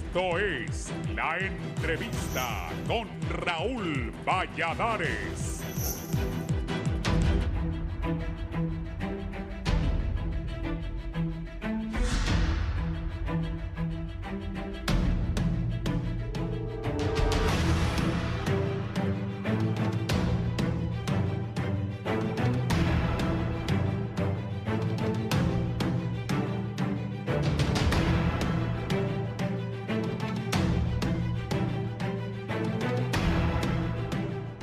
Esto es La Entrevista con Raúl Valladares.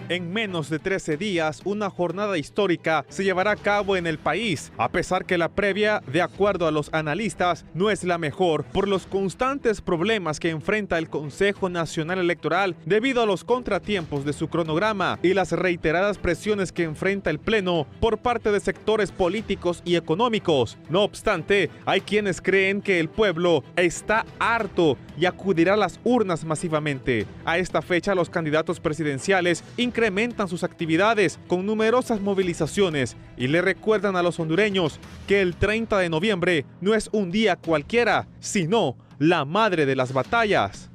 En menos de 13 días, una jornada histórica se llevará a cabo en el país, a pesar que la previa, de acuerdo a los analistas, no es la mejor por los constantes problemas que enfrenta el Consejo Nacional Electoral debido a los contratiempos de su cronograma y las reiteradas presiones que enfrenta el Pleno por parte de sectores políticos y económicos. No obstante, hay quienes creen que el pueblo está harto y acudirá a las urnas masivamente. A esta fecha, los candidatos presidenciales incrementan sus actividades con numerosas movilizaciones y le recuerdan a los hondureños que el 30 de noviembre no es un día cualquiera, sino la madre de las batallas.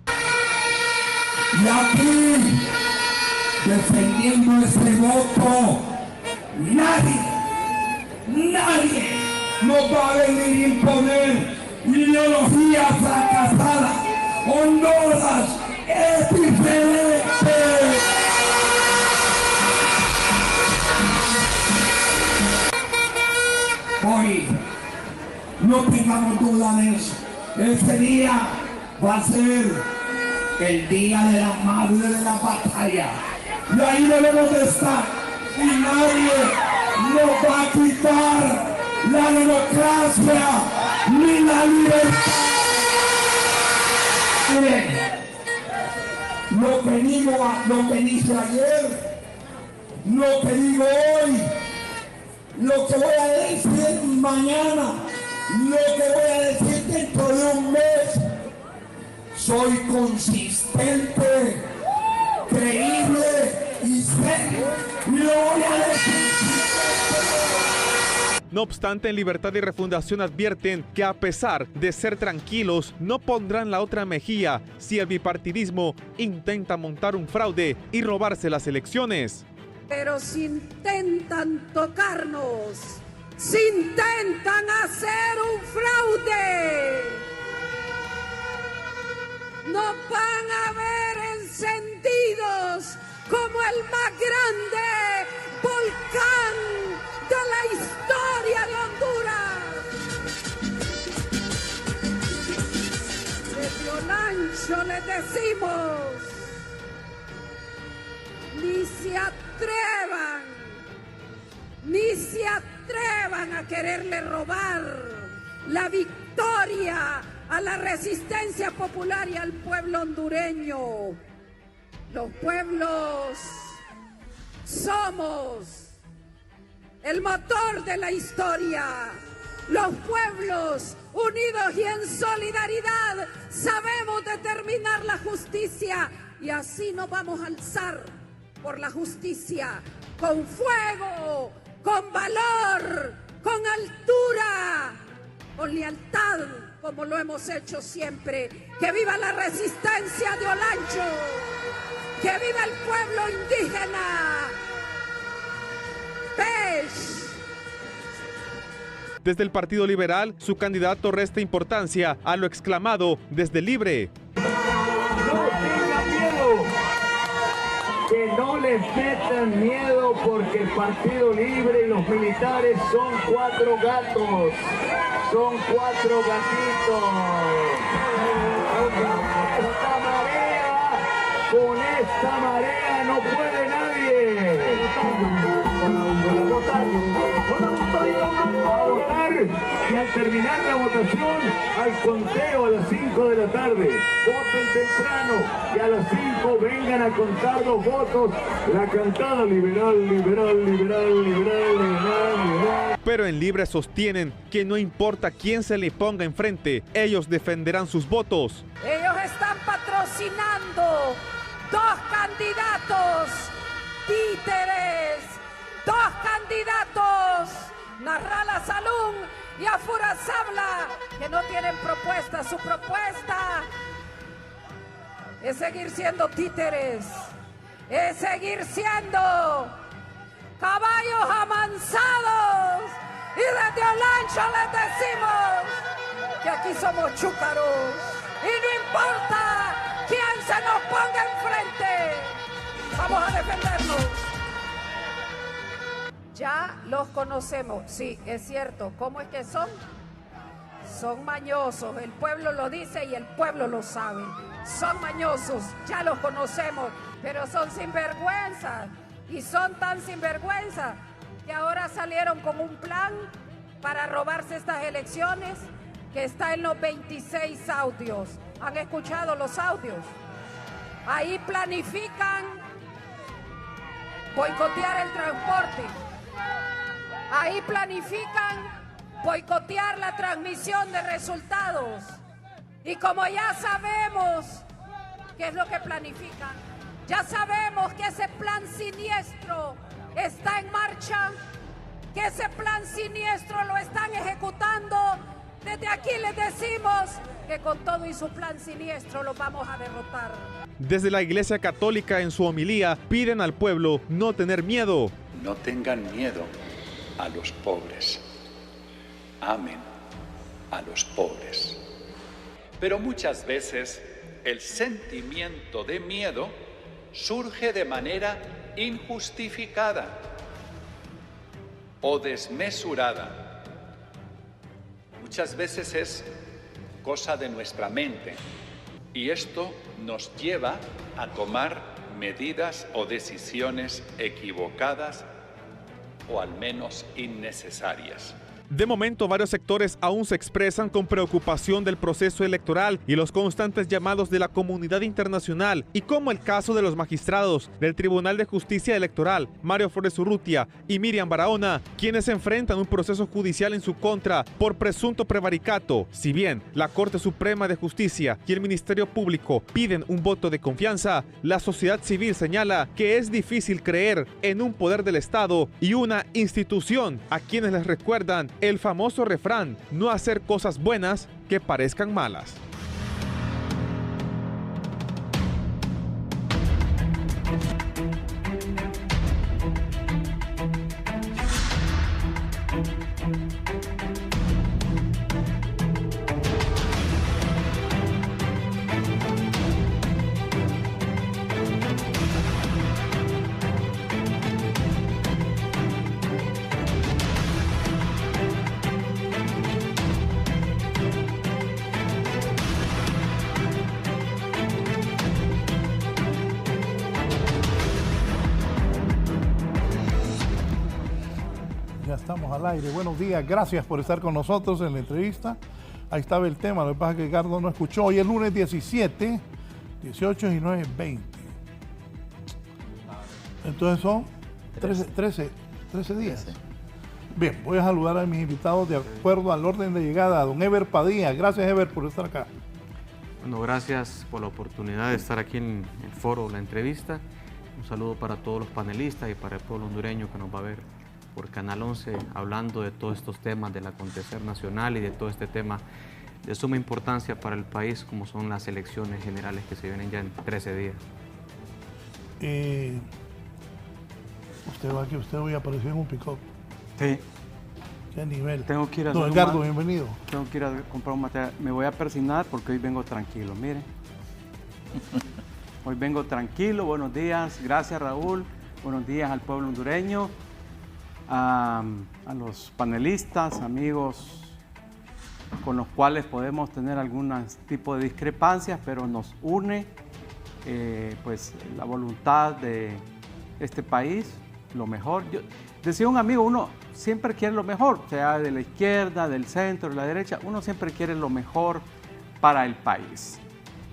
Y aquí, defendiendo ese voto, nadie nos va a venir a imponer ideología fracasada. Honduras es diferente. Hoy, no tengamos duda de eso. Ese día va a ser el día de la madre de la batalla. Y ahí debemos de estar. Y nadie nos va a quitar la democracia ni la libertad. Lo que dije ayer, lo que digo hoy, lo que voy a decir mañana, lo que voy a decir dentro de un mes, soy consistente, creíble y serio. Lo voy a decir. No obstante, en Libertad y Refundación advierten que a pesar de ser tranquilos, no pondrán la otra mejilla si el bipartidismo intenta montar un fraude y robarse las elecciones. Pero si intentan tocarnos, si intentan hacer un fraude, nos van a ver encendidos como el más grande volcán de la historia de Honduras. Desde Olancho les decimos: ni se atrevan a quererle robar la victoria a la resistencia popular y al pueblo hondureño. Los pueblos somos el motor de la historia. Los pueblos unidos y en solidaridad sabemos determinar la justicia y así nos vamos a alzar por la justicia, con fuego, con valor, con altura, con lealtad, como lo hemos hecho siempre. ¡Que viva la resistencia de Olancho! ¡Que viva el pueblo indígena! ¡Pech! Desde el Partido Liberal, su candidato resta importancia a lo exclamado desde Libre. No tengan miedo, que no les metan miedo, porque el Partido Libre y los militares son 4 gatos, son 4 gatitos. Con esta marea no puede nadie. A votar, y al terminar la votación, al conteo a las 5 de la tarde, voten temprano y a las 5 vengan a contar los votos. La cantada liberal, liberal, liberal, liberal, liberal, liberal. Pero en Libre sostienen que no importa quién se le ponga enfrente, ellos defenderán sus votos. Ellos están patrocinando 2 candidatos títeres, 2 candidatos, Narrala Salum y Afura Sabla, que no tienen propuesta. Su propuesta es seguir siendo títeres, es seguir siendo caballos amansados. Y desde Olancho les decimos que aquí somos chúcaros y no importa quién se nos ponga enfrente, vamos a defendernos. Ya los conocemos, sí, es cierto. ¿Cómo es que son? Son mañosos, el pueblo lo dice y el pueblo lo sabe. Son mañosos, ya los conocemos, pero son sinvergüenzas. Y son tan sinvergüenzas que ahora salieron con un plan para robarse estas elecciones que está en los 26 audios. ¿Han escuchado los audios? Ahí planifican boicotear el transporte. Ahí planifican boicotear la transmisión de resultados. Y como ya sabemos qué es lo que planifican, ya sabemos que ese plan siniestro está en marcha, que ese plan siniestro lo están ejecutando. Desde aquí les decimos que con todo y su plan siniestro lo vamos a derrotar. Desde la Iglesia Católica en su homilía piden al pueblo no tener miedo. No tengan miedo a los pobres. Amen a los pobres. Pero muchas veces el sentimiento de miedo surge de manera injustificada o desmesurada. Muchas veces es cosa de nuestra mente y esto nos lleva a tomar medidas o decisiones equivocadas o al menos innecesarias. De momento, varios sectores aún se expresan con preocupación del proceso electoral y los constantes llamados de la comunidad internacional, y como el caso de los magistrados del Tribunal de Justicia Electoral, Mario Flores Urrutia y Miriam Barahona, quienes enfrentan un proceso judicial en su contra por presunto prevaricato. Si bien la Corte Suprema de Justicia y el Ministerio Público piden un voto de confianza, la sociedad civil señala que es difícil creer en un poder del Estado y una institución a quienes les recuerdan el famoso refrán, no hacer cosas buenas que parezcan malas. Ya estamos al aire. Buenos días, gracias por estar con nosotros en la entrevista. Ahí estaba el tema, lo que pasa es que Ricardo no escuchó. Hoy es lunes 17, 18, 19, 20. Entonces son 13 días. Bien, voy a saludar a mis invitados de acuerdo al orden de llegada. Don Ever Padilla, gracias Ever por estar acá. Bueno, gracias por la oportunidad de estar aquí en el foro, la entrevista. Un saludo para todos los panelistas y para el pueblo hondureño que nos va a ver por Canal 11 hablando de todos estos temas del acontecer nacional y de todo este tema de suma importancia para el país como son las elecciones generales que se vienen ya en 13 días. Usted va que usted hoy apareció en un pick-up. Sí. ¿Qué nivel? Tengo que ir a Don Edgardo, bienvenido. Tengo que ir a comprar un material. Me voy a persignar porque hoy vengo tranquilo, miren. Hoy vengo tranquilo. Buenos días. Gracias, Raúl. Buenos días al pueblo hondureño. A los panelistas, amigos con los cuales podemos tener algún tipo de discrepancias, pero nos une pues la voluntad de este país, lo mejor. Decía un amigo, uno siempre quiere lo mejor, sea de la izquierda, del centro, de la derecha, uno siempre quiere lo mejor para el país.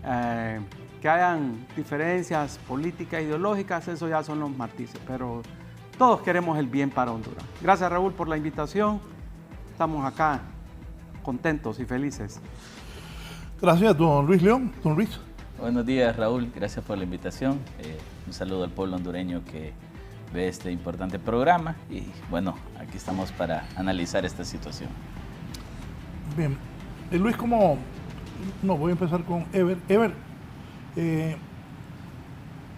Que hayan diferencias políticas, ideológicas, eso ya son los matices, pero todos queremos el bien para Honduras. Gracias, Raúl, por la invitación. Estamos acá contentos y felices. Gracias, don Luis León. Don Luis. Buenos días, Raúl. Gracias por la invitación. Un saludo al pueblo hondureño que ve este importante programa. Y bueno, aquí estamos para analizar esta situación. Bien. Luis, ¿cómo? No, voy a empezar con Ever. Ever,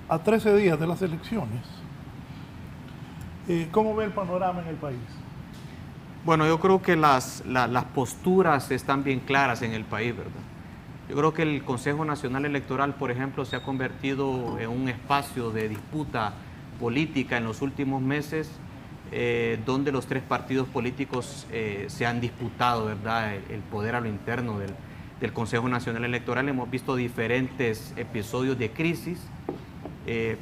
A 13 días de las elecciones, ¿cómo ve el panorama en el país? Bueno, yo creo que las posturas están bien claras en el país, ¿verdad? Yo creo que el Consejo Nacional Electoral, por ejemplo, se ha convertido en un espacio de disputa política en los últimos meses, donde los tres partidos políticos se han disputado, ¿verdad?, el poder a lo interno del Consejo Nacional Electoral. Hemos visto diferentes episodios de crisis,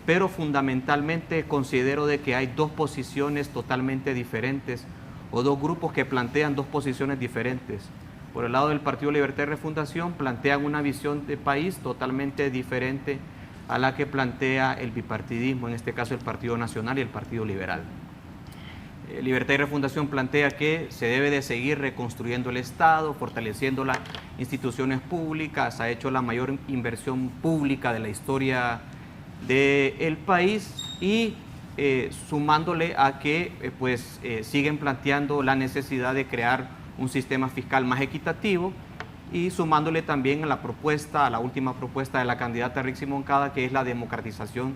pero fundamentalmente considero de que hay dos posiciones totalmente diferentes, o dos grupos que plantean dos posiciones diferentes. Por el lado del Partido Libertad y Refundación plantean una visión de país totalmente diferente a la que plantea el bipartidismo, en este caso el Partido Nacional y el Partido Liberal. Libertad y Refundación plantea que se debe de seguir reconstruyendo el Estado, fortaleciendo las instituciones públicas, ha hecho la mayor inversión pública de la historia del país y sumándole a que siguen planteando la necesidad de crear un sistema fiscal más equitativo y sumándole también a la última propuesta de la candidata Rixi Moncada, que es la democratización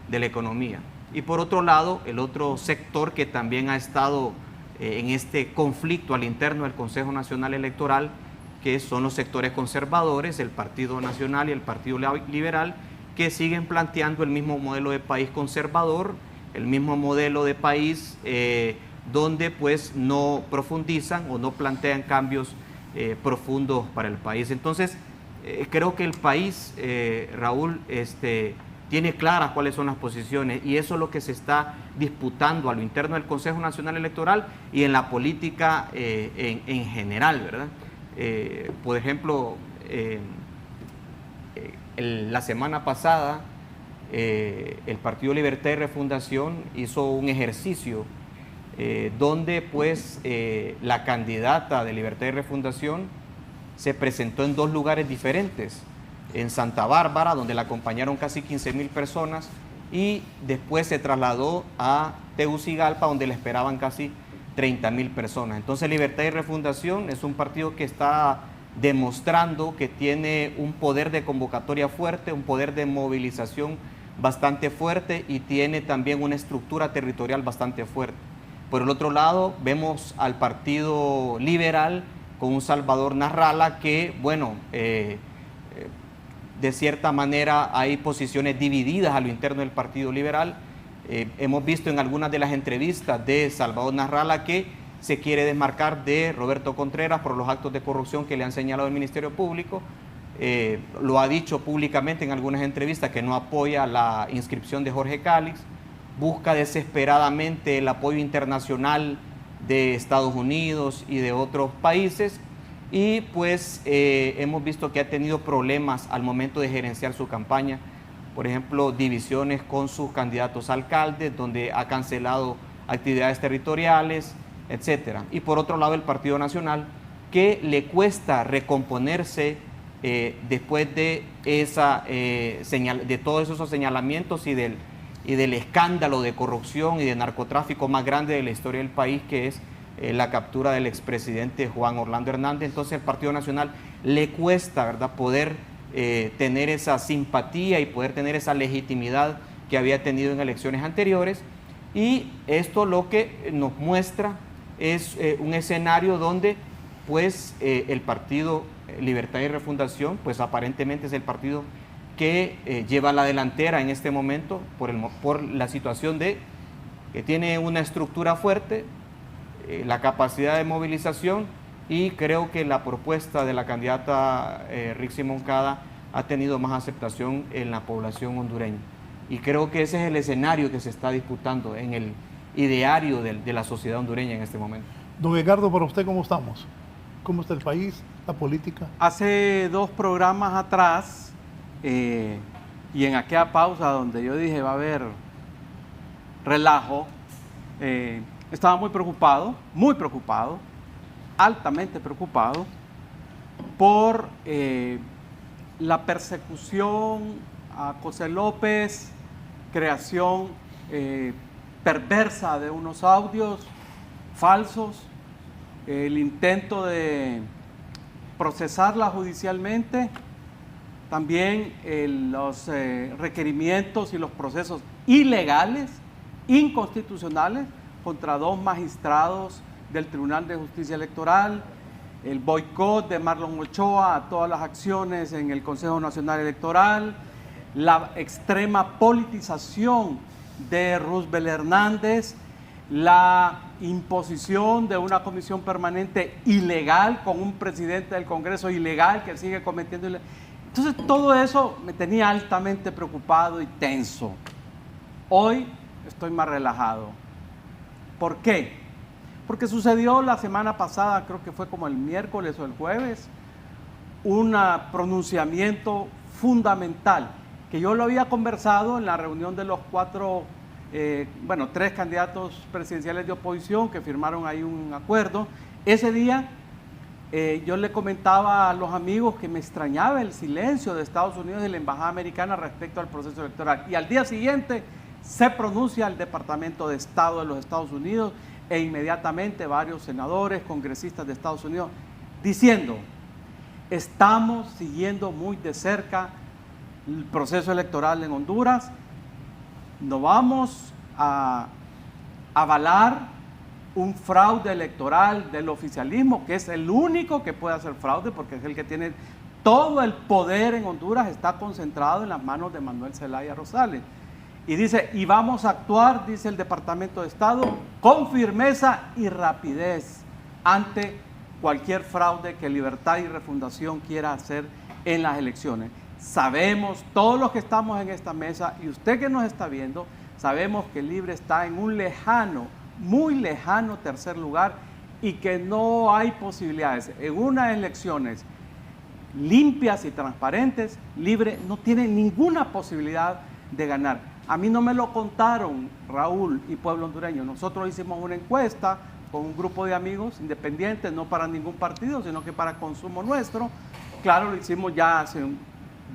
de la economía. Y por otro lado, el otro sector que también ha estado en este conflicto al interno del Consejo Nacional Electoral, que son los sectores conservadores, el Partido Nacional y el Partido Liberal, que siguen planteando el mismo modelo de país conservador, el mismo modelo de país donde pues no profundizan o no plantean cambios profundos para el país. Entonces, creo que el país, Raúl, tiene claras cuáles son las posiciones y eso es lo que se está disputando a lo interno del Consejo Nacional Electoral y en la política en general, ¿verdad? Por ejemplo, la semana pasada el Partido Libertad y Refundación hizo un ejercicio donde pues la candidata de Libertad y Refundación se presentó en dos lugares diferentes, en Santa Bárbara, donde la acompañaron casi 15,000 personas, y después se trasladó a Tegucigalpa, donde le esperaban casi 30,000 personas. Entonces Libertad y Refundación es un partido que está demostrando que tiene un poder de convocatoria fuerte, un poder de movilización bastante fuerte y tiene también una estructura territorial bastante fuerte. Por el otro lado, vemos al Partido Liberal con un Salvador Narrala que, bueno, de cierta manera hay posiciones divididas a lo interno del Partido Liberal. Hemos visto en algunas de las entrevistas de Salvador Narrala que se quiere desmarcar de Roberto Contreras por los actos de corrupción que le han señalado el Ministerio Público. Lo ha dicho públicamente en algunas entrevistas que no apoya la inscripción de Jorge Calix, busca desesperadamente el apoyo internacional de Estados Unidos y de otros países y pues hemos visto que ha tenido problemas al momento de gerenciar su campaña, por ejemplo, divisiones con sus candidatos a alcaldes, donde ha cancelado actividades territoriales, etcétera. Y por otro lado el Partido Nacional, que le cuesta recomponerse después de de todos esos señalamientos y del escándalo de corrupción y de narcotráfico más grande de la historia del país, que es la captura del expresidente Juan Orlando Hernández. Entonces el Partido Nacional le cuesta, ¿verdad?, poder tener esa simpatía y poder tener esa legitimidad que había tenido en elecciones anteriores, y esto lo que nos muestra es un escenario donde pues el Partido Libertad y Refundación pues aparentemente es el partido que lleva la delantera en este momento por la situación de que tiene una estructura fuerte, la capacidad de movilización, y creo que la propuesta de la candidata Rixi Moncada ha tenido más aceptación en la población hondureña. Y creo que ese es el escenario que se está disputando en el ideario de la sociedad hondureña en este momento. Don Edgardo, para usted, ¿cómo estamos? ¿Cómo está el país, la política? Hace 2 programas atrás, y en aquella pausa donde yo dije va a haber relajo, estaba muy preocupado, altamente preocupado por la persecución a José López, creación perversa de unos audios falsos, el intento de procesarla judicialmente también los requerimientos y los procesos ilegales, inconstitucionales, contra 2 magistrados del Tribunal de Justicia Electoral, el boicot de Marlon Ochoa a todas las acciones en el Consejo Nacional Electoral, la extrema politización de Roosevelt Hernández, la imposición de una comisión permanente ilegal con un presidente del Congreso ilegal que sigue cometiendo ilegal. Entonces todo eso me tenía altamente preocupado y tenso. Hoy estoy más relajado. ¿Por qué? Porque sucedió la semana pasada, creo que fue como el miércoles o el jueves, un pronunciamiento fundamental que yo lo había conversado en la reunión de los 3 candidatos presidenciales de oposición que firmaron ahí un acuerdo. Ese día yo le comentaba a los amigos que me extrañaba el silencio de Estados Unidos y la Embajada Americana respecto al proceso electoral. Y al día siguiente se pronuncia el Departamento de Estado de los Estados Unidos e inmediatamente varios senadores, congresistas de Estados Unidos, diciendo: estamos siguiendo muy de cerca el proceso electoral en Honduras, no vamos a avalar un fraude electoral del oficialismo, que es el único que puede hacer fraude, porque es el que tiene todo el poder en Honduras, está concentrado en las manos de Manuel Zelaya Rosales. Y dice, y vamos a actuar, dice el Departamento de Estado, con firmeza y rapidez ante cualquier fraude que Libertad y Refundación quiera hacer en las elecciones. Sabemos, todos los que estamos en esta mesa, y usted que nos está viendo, sabemos que Libre está en un lejano, muy lejano tercer lugar y que no hay posibilidades. En unas elecciones limpias y transparentes, Libre no tiene ninguna posibilidad de ganar. A mí no me lo contaron, Raúl y pueblo hondureño. Nosotros hicimos una encuesta con un grupo de amigos independientes, no para ningún partido, sino que para consumo nuestro. Claro, lo hicimos ya hace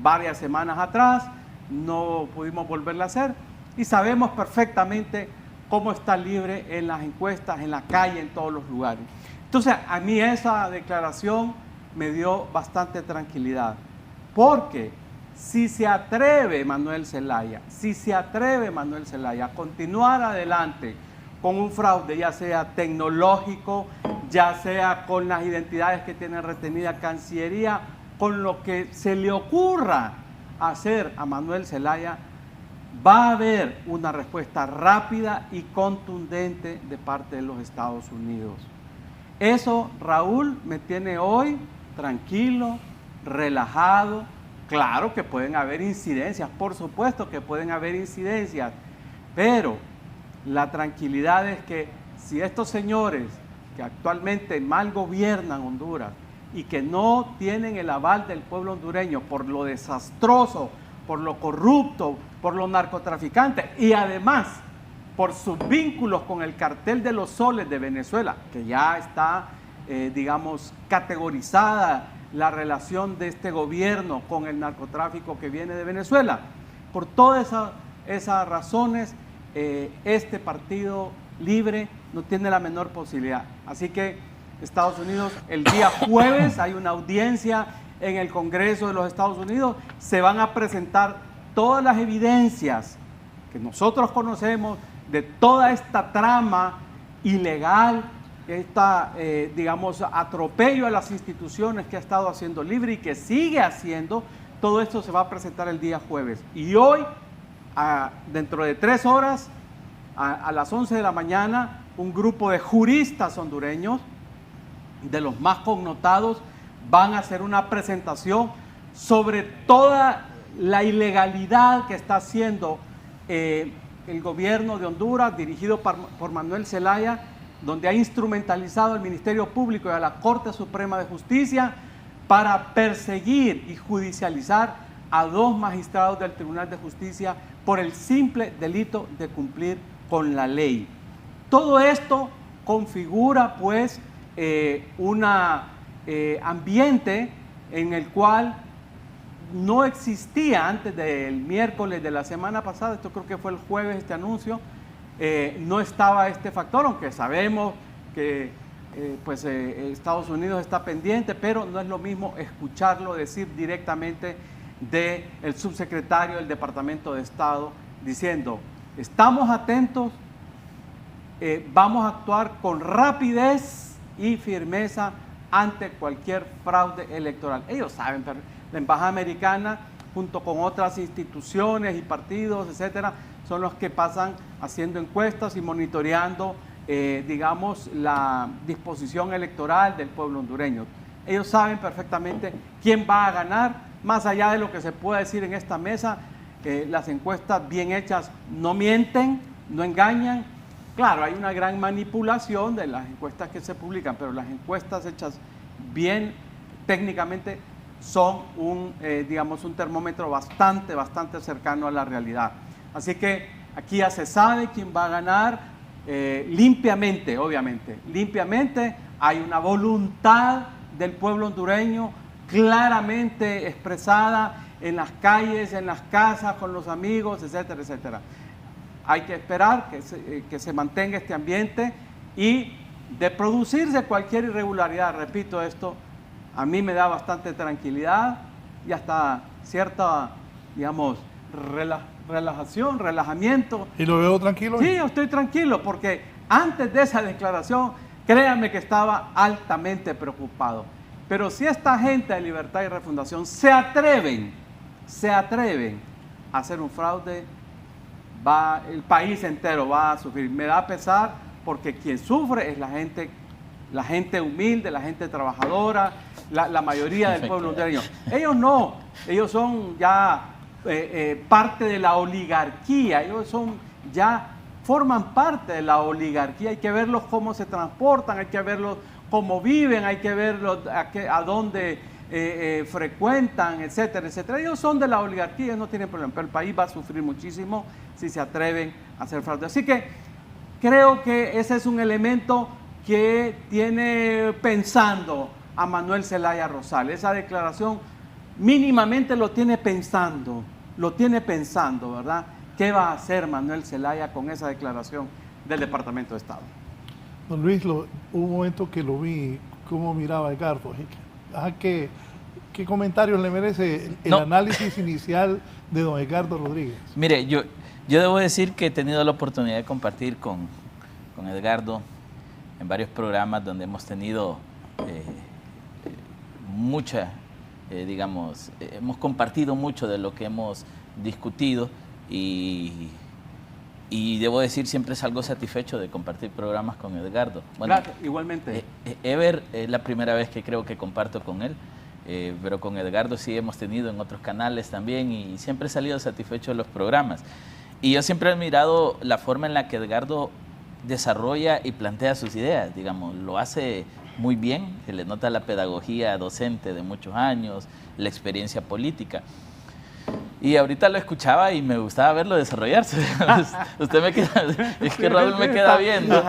varias semanas atrás, no pudimos volverla a hacer y sabemos perfectamente cómo está Libre en las encuestas, en la calle, en todos los lugares. Entonces, a mí esa declaración me dio bastante tranquilidad, porque si se atreve Manuel Zelaya a continuar adelante con un fraude, ya sea tecnológico, ya sea con las identidades que tiene retenida Cancillería, con lo que se le ocurra hacer a Manuel Zelaya, va a haber una respuesta rápida y contundente de parte de los Estados Unidos. Eso, Raúl, me tiene hoy tranquilo, relajado. Claro que pueden haber incidencias, por supuesto que pueden haber incidencias, pero la tranquilidad es que si estos señores que actualmente mal gobiernan Honduras y que no tienen el aval del pueblo hondureño por lo desastroso, por lo corrupto, por los narcotraficantes y además por sus vínculos con el cartel de los soles de Venezuela, que ya está, categorizada la relación de este gobierno con el narcotráfico que viene de Venezuela. Por todas esas razones, este partido Libre no tiene la menor posibilidad. Así que Estados Unidos, el día jueves hay una audiencia en el Congreso de los Estados Unidos, se van a presentar todas las evidencias que nosotros conocemos de toda esta trama ilegal, atropello a las instituciones que ha estado haciendo Libre y que sigue haciendo. Todo esto se va a presentar el día jueves. Y hoy, dentro de 3 horas, a las 11 de la mañana, un grupo de juristas hondureños, de los más connotados, van a hacer una presentación sobre toda la ilegalidad que está haciendo el gobierno de Honduras, dirigido por Manuel Zelaya, donde ha instrumentalizado al Ministerio Público y a la Corte Suprema de Justicia para perseguir y judicializar a 2 magistrados del Tribunal de Justicia por el simple delito de cumplir con la ley. Todo esto configura, pues, un ambiente en el cual no existía antes del miércoles de la semana pasada, esto creo que fue el jueves este anuncio, no estaba este factor, aunque sabemos que Estados Unidos está pendiente, pero no es lo mismo escucharlo decir directamente del subsecretario del Departamento de Estado diciendo, estamos atentos, vamos a actuar con rapidez y firmeza ante cualquier fraude electoral. Ellos saben, pero la Embajada Americana, junto con otras instituciones y partidos, etcétera, son los que pasan haciendo encuestas y monitoreando, digamos, la disposición electoral del pueblo hondureño. Ellos saben perfectamente quién va a ganar, más allá de lo que se pueda decir en esta mesa. Las encuestas bien hechas no mienten, no engañan. Claro, hay una gran manipulación de las encuestas que se publican, pero las encuestas hechas bien técnicamente son digamos, un termómetro bastante cercano a la realidad. Así que aquí ya se sabe quién va a ganar, limpiamente, obviamente, limpiamente. Hay una voluntad del pueblo hondureño claramente expresada en las calles, en las casas, con los amigos, etcétera, etcétera. Hay que esperar que se mantenga este ambiente, y de producirse cualquier irregularidad, repito esto, a mí me da bastante tranquilidad y hasta cierta, digamos, relajamiento. ¿Y lo veo tranquilo? Sí, yo estoy tranquilo, porque antes de esa declaración, créanme que estaba altamente preocupado. Pero si esta gente de Libertad y Refundación se atreven a hacer un fraude, el país entero va a sufrir. Me da pesar, porque quien sufre es la gente humilde, la gente trabajadora, la mayoría del pueblo hondureño. Ellos no, ellos son ya parte de la oligarquía, ellos forman parte de la oligarquía. Hay que verlos cómo se transportan, hay que verlos cómo viven, hay que verlos a dónde frecuentan, etcétera, etcétera. Ellos son de la oligarquía, no tienen problema, pero el país va a sufrir muchísimo si se atreven a hacer fraude. Así que creo que ese es un elemento que tiene pensando a Manuel Zelaya Rosales. Esa declaración mínimamente lo tiene pensando, ¿verdad? ¿Qué va a hacer Manuel Zelaya con esa declaración del Departamento de Estado? Don Luis, hubo un momento que lo vi, cómo miraba Edgardo. ¿Qué comentarios le merece el análisis inicial de don Edgardo Rodríguez? Mire, yo debo decir que he tenido la oportunidad de compartir con Edgardo en varios programas donde hemos tenido hemos compartido mucho de lo que hemos discutido, y debo decir, siempre salgo satisfecho de compartir programas con Edgardo. Bueno, gracias, igualmente. Ever es la primera vez que creo que comparto con él, pero con Edgardo sí hemos tenido en otros canales también, y siempre he salido satisfecho de los programas. Y yo siempre he admirado la forma en la que Edgardo desarrolla y plantea sus ideas, digamos, lo hace muy bien, se le nota la pedagogía docente de muchos años, la experiencia política. Y ahorita lo escuchaba y me gustaba verlo desarrollarse. Usted me queda, es que Raúl me queda viendo.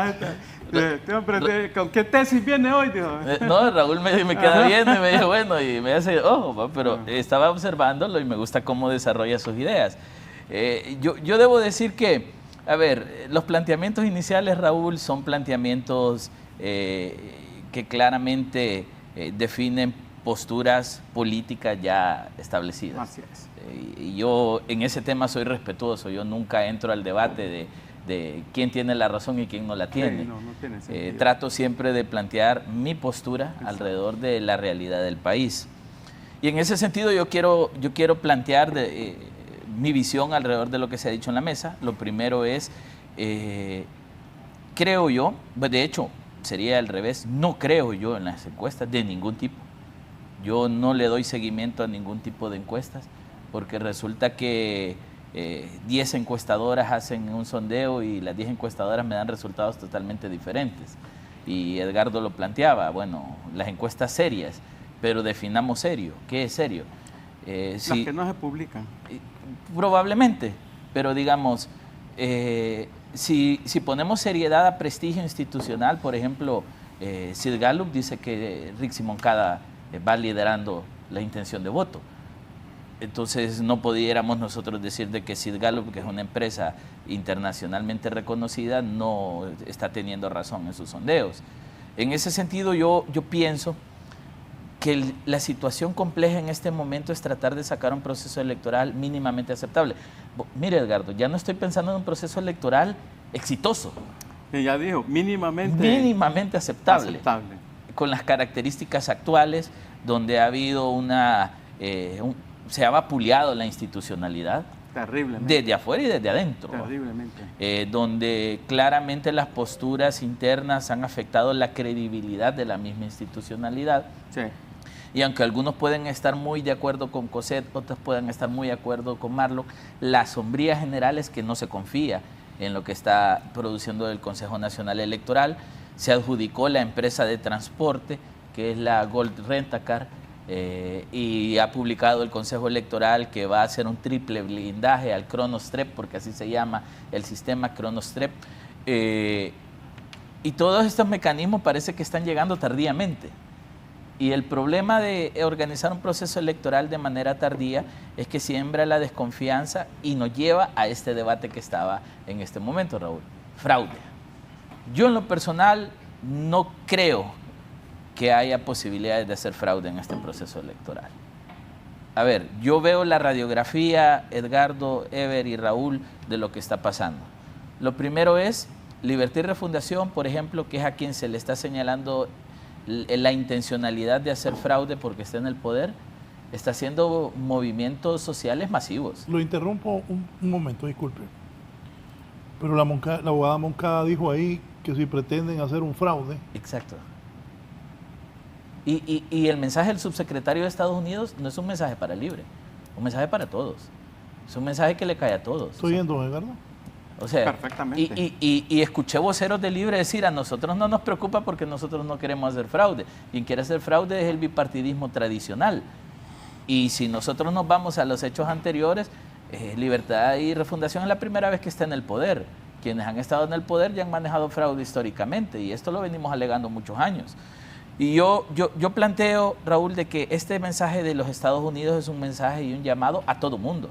¿Con qué tesis viene hoy? No, Raúl me queda viendo y me dijo, bueno, y me hace, pero estaba observándolo y me gusta cómo desarrolla sus ideas. Yo debo decir que, a ver, los planteamientos iniciales, Raúl, son planteamientos que claramente definen posturas políticas ya establecidas. Así es. Y yo en ese tema soy respetuoso, yo nunca entro al debate de quién tiene la razón y quién no la tiene. No tiene sentido. Trato siempre de plantear mi postura alrededor de la realidad del país. Y en ese sentido yo quiero plantear mi visión alrededor de lo que se ha dicho en la mesa. Lo primero es, creo yo, de hecho sería al revés, no creo yo en las encuestas de ningún tipo. Yo no le doy seguimiento a ningún tipo de encuestas, porque resulta que 10 encuestadoras hacen un sondeo y las 10 encuestadoras me dan resultados totalmente diferentes. Y Edgardo lo planteaba, bueno, las encuestas serias, pero definamos serio. ¿Qué es serio? Las que no se publican. Probablemente, pero digamos, si ponemos seriedad a prestigio institucional, por ejemplo, Sid Gallup dice que Rixi Moncada va liderando la intención de voto. Entonces no pudiéramos nosotros decir de que Sid Gallup, que es una empresa internacionalmente reconocida, no está teniendo razón en sus sondeos. En ese sentido yo pienso que la situación compleja en este momento es tratar de sacar un proceso electoral mínimamente aceptable. Mire, Edgardo, ya no estoy pensando en un proceso electoral exitoso. Que ya dijo, mínimamente aceptable. Con las características actuales, donde ha habido se ha vapuleado la institucionalidad. Terriblemente. Desde afuera y desde adentro. Terriblemente. Donde claramente las posturas internas han afectado la credibilidad de la misma institucionalidad. Sí. Y aunque algunos pueden estar muy de acuerdo con Cossette, otros pueden estar muy de acuerdo con Marlo, la sombría general es que no se confía en lo que está produciendo el Consejo Nacional Electoral. Se adjudicó la empresa de transporte, que es la Gold Rent-A-Car, y ha publicado el Consejo Electoral que va a hacer un triple blindaje al Kronostrep, porque así se llama el sistema Kronostrep. Y todos estos mecanismos parece que están llegando tardíamente. Y el problema de organizar un proceso electoral de manera tardía es que siembra la desconfianza y nos lleva a este debate que estaba en este momento, Raúl. Fraude. Yo en lo personal no creo que haya posibilidades de hacer fraude en este proceso electoral. A ver, yo veo la radiografía, Edgardo, Ever y Raúl, de lo que está pasando. Lo primero es Libertad y Refundación, por ejemplo, que es a quien se le está señalando la intencionalidad de hacer fraude porque está en el poder, está haciendo movimientos sociales masivos. Lo interrumpo un momento, disculpe. Pero la abogada Moncada dijo ahí que si pretenden hacer un fraude. Exacto. Y el mensaje del subsecretario de Estados Unidos no es un mensaje para Libre, un mensaje para todos. Es un mensaje que le cae a todos. ¿Estoy yendo, Edgardo? O sea, perfectamente. Y escuché voceros de Libre decir, a nosotros no nos preocupa porque nosotros no queremos hacer fraude. Quien quiere hacer fraude es el bipartidismo tradicional. Y si nosotros nos vamos a los hechos anteriores, Libertad y Refundación es la primera vez que está en el poder. Quienes han estado en el poder ya han manejado fraude históricamente y esto lo venimos alegando muchos años. Y yo planteo, Raúl, de que este mensaje de los Estados Unidos es un mensaje y un llamado a todo mundo,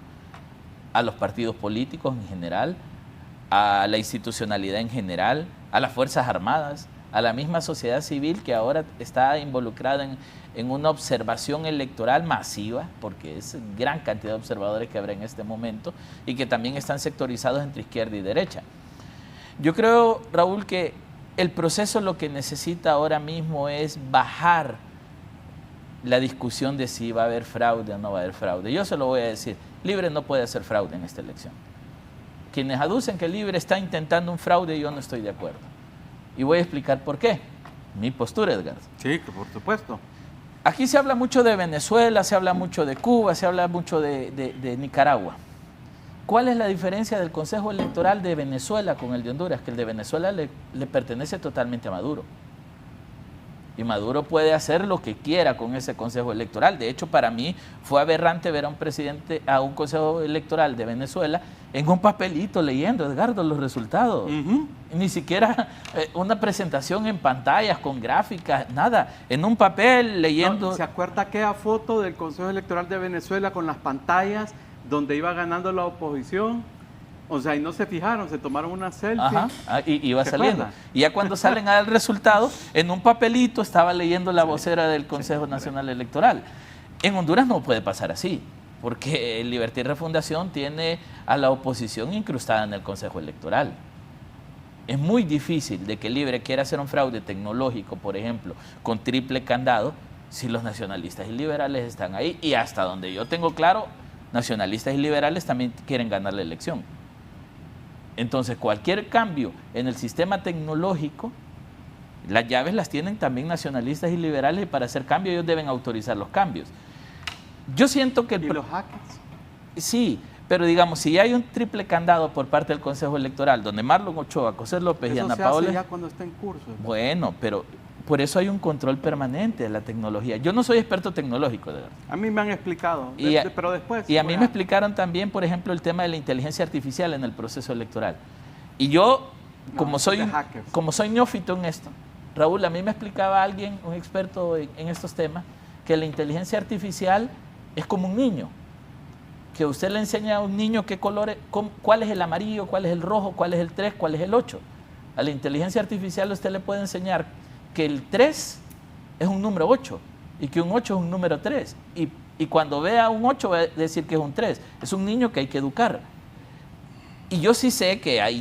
a los partidos políticos en general, a la institucionalidad en general, a las Fuerzas Armadas, a la misma sociedad civil que ahora está involucrada en una observación electoral masiva, porque es gran cantidad de observadores que habrá en este momento y que también están sectorizados entre izquierda y derecha. Yo creo, Raúl, que el proceso lo que necesita ahora mismo es bajar la discusión de si va a haber fraude o no va a haber fraude. Yo se lo voy a decir, Libre no puede hacer fraude en esta elección. Quienes aducen que Libre está intentando un fraude, yo no estoy de acuerdo. Y voy a explicar por qué. Mi postura, Edgardo. Sí, por supuesto. Aquí se habla mucho de Venezuela, se habla mucho de Cuba, se habla mucho de Nicaragua. ¿Cuál es la diferencia del Consejo Electoral de Venezuela con el de Honduras? Que el de Venezuela le pertenece totalmente a Maduro. Y Maduro puede hacer lo que quiera con ese Consejo Electoral. De hecho, para mí fue aberrante ver a un Consejo Electoral de Venezuela en un papelito leyendo, Edgardo, los resultados. Ni siquiera una presentación en pantallas con gráficas, nada. En un papel leyendo. No, ¿se acuerda aquella foto del Consejo Electoral de Venezuela con las pantallas donde iba ganando la oposición? O sea, y no se fijaron, se tomaron una selfie. Ajá, y iba saliendo. Y ya cuando salen al resultado, en un papelito estaba leyendo la vocera del Consejo Nacional Electoral. En Honduras no puede pasar así, porque Libertad y Refundación tiene a la oposición incrustada en el Consejo Electoral. Es muy difícil de que Libre quiera hacer un fraude tecnológico, por ejemplo, con triple candado, si los nacionalistas y liberales están ahí. Y hasta donde yo tengo claro, nacionalistas y liberales también quieren ganar la elección. Entonces, cualquier cambio en el sistema tecnológico, las llaves las tienen también nacionalistas y liberales, y para hacer cambios ellos deben autorizar los cambios. Yo siento que... ¿Y los hackers? Sí, pero digamos, si hay un triple candado por parte del Consejo Electoral, donde Marlon Ochoa, José López y Ana Paola... Eso se hace ya cuando está en curso. Bueno, pero por eso hay un control permanente de la tecnología. Yo no soy experto tecnológico, de verdad. A mí me han explicado, pero después... Y a mí me explicaron también, por ejemplo, el tema de la inteligencia artificial en el proceso electoral. Y yo, como soy neófito en esto, Raúl, a mí me explicaba alguien, un experto en estos temas, que la inteligencia artificial es como un niño. Que usted le enseña a un niño qué colores, cuál es el amarillo, cuál es el rojo, cuál es el 3, cuál es el 8. A la inteligencia artificial usted le puede enseñar que el 3 es un número 8 y que un 8 es un número 3. Y cuando vea un 8 va a decir que es un 3. Es un niño que hay que educar. Y yo sí sé que hay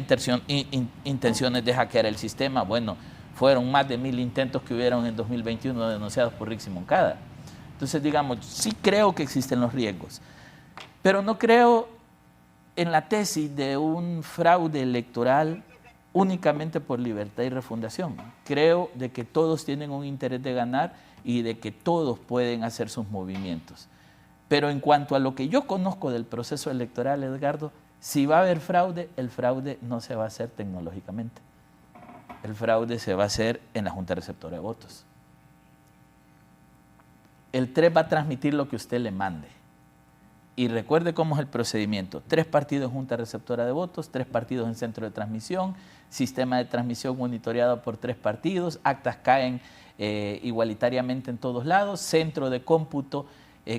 intenciones de hackear el sistema. Bueno, fueron más de 1000 intentos que hubieron en 2021 denunciados por Rixi Moncada. Entonces, digamos, sí creo que existen los riesgos, pero no creo en la tesis de un fraude electoral únicamente por Libertad y Refundación. Creo de que todos tienen un interés de ganar y de que todos pueden hacer sus movimientos. Pero en cuanto a lo que yo conozco del proceso electoral, Edgardo, si va a haber fraude, el fraude no se va a hacer tecnológicamente. El fraude se va a hacer en la Junta Receptora de Votos. El 3 va a transmitir lo que usted le mande. Y recuerde cómo es el procedimiento. 3 partidos en Junta Receptora de Votos, 3 partidos en centro de transmisión, sistema de transmisión monitoreado por 3 partidos, actas caen igualitariamente en todos lados, centro de cómputo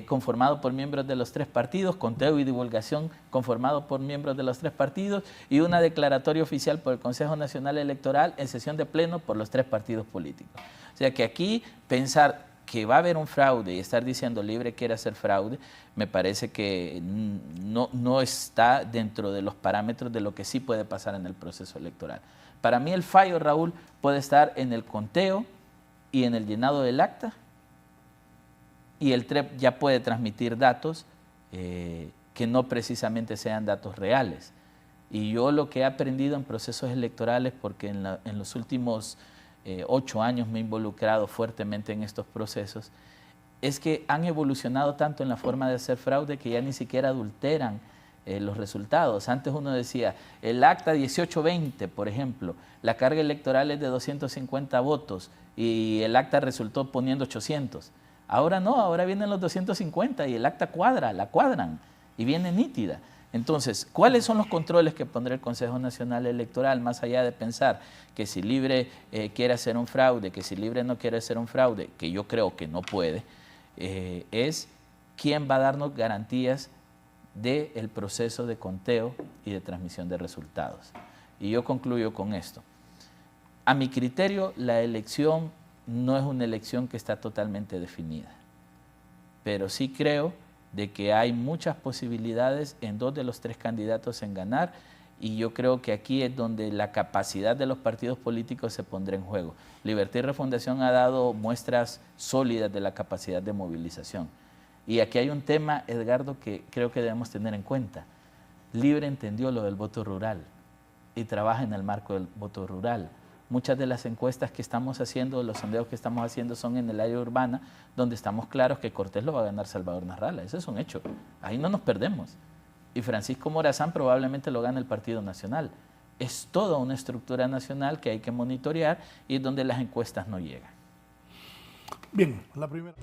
conformado por miembros de los 3 partidos, conteo y divulgación conformado por miembros de los 3 partidos y una declaratoria oficial por el Consejo Nacional Electoral en sesión de pleno por los 3 partidos políticos. O sea que aquí pensar que va a haber un fraude y estar diciendo Libre quiere hacer fraude, me parece que no está dentro de los parámetros de lo que sí puede pasar en el proceso electoral. Para mí el fallo, Raúl, puede estar en el conteo y en el llenado del acta, y el TREP ya puede transmitir datos que no precisamente sean datos reales. Y yo lo que he aprendido en procesos electorales, porque en los últimos 8 años me he involucrado fuertemente en estos procesos, es que han evolucionado tanto en la forma de hacer fraude que ya ni siquiera adulteran los resultados. Antes uno decía, el acta 1820, por ejemplo, la carga electoral es de 250 votos y el acta resultó poniendo 800. Ahora no, ahora vienen los 250 y el acta la cuadran y viene nítida. Entonces, ¿cuáles son los controles que pondrá el Consejo Nacional Electoral, más allá de pensar que si Libre quiere hacer un fraude, que si Libre no quiere hacer un fraude, que yo creo que no puede, es quién va a darnos garantías del proceso de conteo y de transmisión de resultados? Y yo concluyo con esto. A mi criterio, la elección no es una elección que está totalmente definida, pero sí creo de que hay muchas posibilidades en 2 de los 3 candidatos en ganar, y yo creo que aquí es donde la capacidad de los partidos políticos se pondrá en juego. Libertad y Refundación ha dado muestras sólidas de la capacidad de movilización. Y aquí hay un tema, Edgardo, que creo que debemos tener en cuenta. Libre entendió lo del voto rural y trabaja en el marco del voto rural. Muchas de las encuestas que estamos haciendo, los sondeos que estamos haciendo son en el área urbana, donde estamos claros que Cortés lo va a ganar Salvador Narrala. Eso es un hecho. Ahí no nos perdemos. Y Francisco Morazán probablemente lo gane el Partido Nacional. Es toda una estructura nacional que hay que monitorear y es donde las encuestas no llegan. Bien, la primera.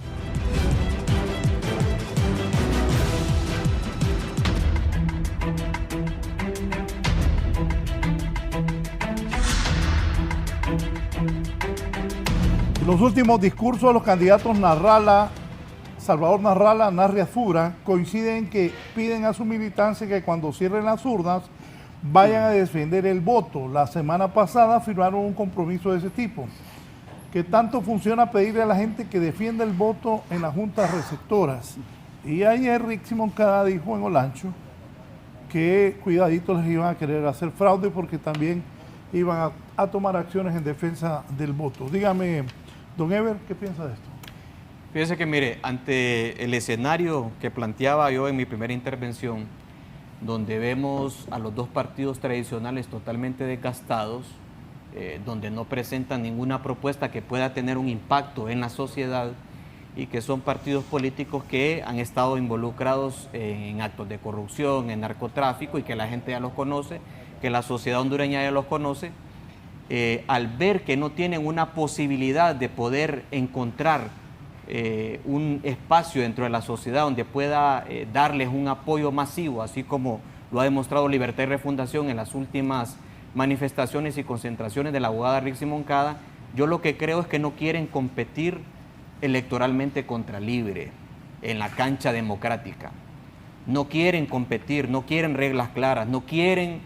Los últimos discursos de los candidatos Narrala, Salvador Narrala, Narri Azura, coinciden en que piden a su militancia que cuando cierren las urnas vayan a defender el voto. La semana pasada firmaron un compromiso de ese tipo. ¿Qué tanto funciona pedirle a la gente que defienda el voto en las juntas receptoras? Y ayer Rixi Moncada dijo en Olancho que cuidadito les iban a querer hacer fraude porque también iban a tomar acciones en defensa del voto. Dígame, don Ever, ¿qué piensa de esto? Fíjese que, mire, ante el escenario que planteaba yo en mi primera intervención, donde vemos a los 2 partidos tradicionales totalmente desgastados, donde no presentan ninguna propuesta que pueda tener un impacto en la sociedad y que son partidos políticos que han estado involucrados en actos de corrupción, en narcotráfico y que la gente ya los conoce, que la sociedad hondureña ya los conoce, al ver que no tienen una posibilidad de poder encontrar un espacio dentro de la sociedad donde pueda darles un apoyo masivo, así como lo ha demostrado Libertad y Refundación en las últimas manifestaciones y concentraciones de la abogada Rixi Moncada, yo lo que creo es que no quieren competir electoralmente contra Libre en la cancha democrática. No quieren competir, no quieren reglas claras, no quieren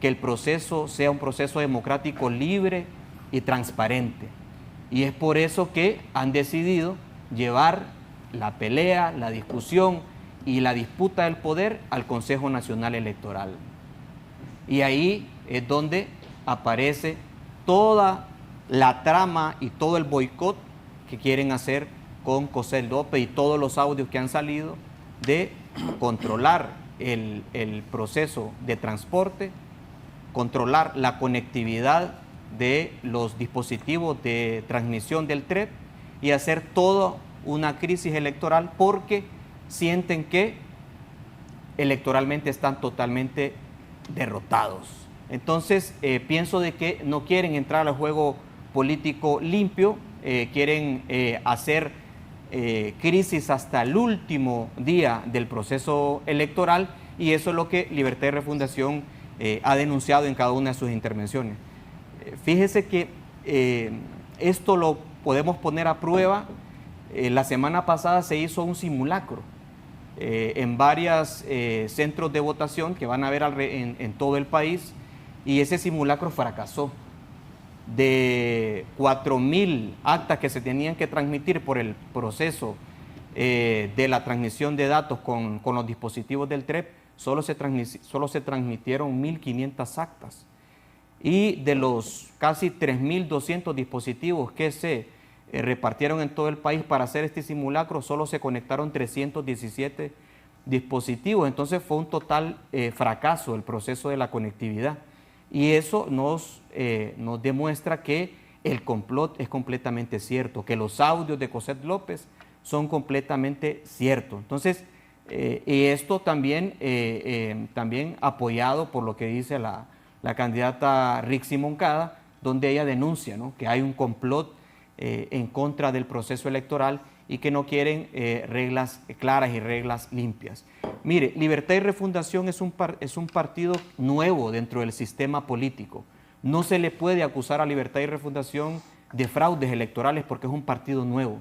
que el proceso sea un proceso democrático libre y transparente. Y es por eso que han decidido llevar la pelea, la discusión y la disputa del poder al Consejo Nacional Electoral. Y ahí es donde aparece toda la trama y todo el boicot que quieren hacer con Cossette López y todos los audios que han salido de controlar el proceso de transporte, controlar la conectividad de los dispositivos de transmisión del TREP y hacer toda una crisis electoral porque sienten que electoralmente están totalmente derrotados. Entonces, pienso de que no quieren entrar al juego político limpio, quieren hacer crisis hasta el último día del proceso electoral, y eso es lo que Libertad y Refundación ha denunciado en cada una de sus intervenciones. Fíjese que esto lo podemos poner a prueba. La semana pasada se hizo un simulacro en varios centros de votación que van a haber en todo el país, y ese simulacro fracasó. De 4.000 actas que se tenían que transmitir por el proceso de la transmisión de datos con los dispositivos del TREP, solo se transmitieron 1.500 actas. Y de los casi 3.200 dispositivos que se repartieron en todo el país para hacer este simulacro, solo se conectaron 317 dispositivos. Entonces fue un total fracaso el proceso de la conectividad. Y eso nos demuestra que el complot es completamente cierto, que los audios de Cossette López son completamente ciertos. Entonces, y esto también apoyado por lo que dice la candidata Rixi Moncada, donde ella denuncia, ¿no?, que hay un complot en contra del proceso electoral y que no quieren reglas claras y reglas limpias. Mire, Libertad y Refundación es un partido nuevo dentro del sistema político. No se le puede acusar a Libertad y Refundación de fraudes electorales porque es un partido nuevo.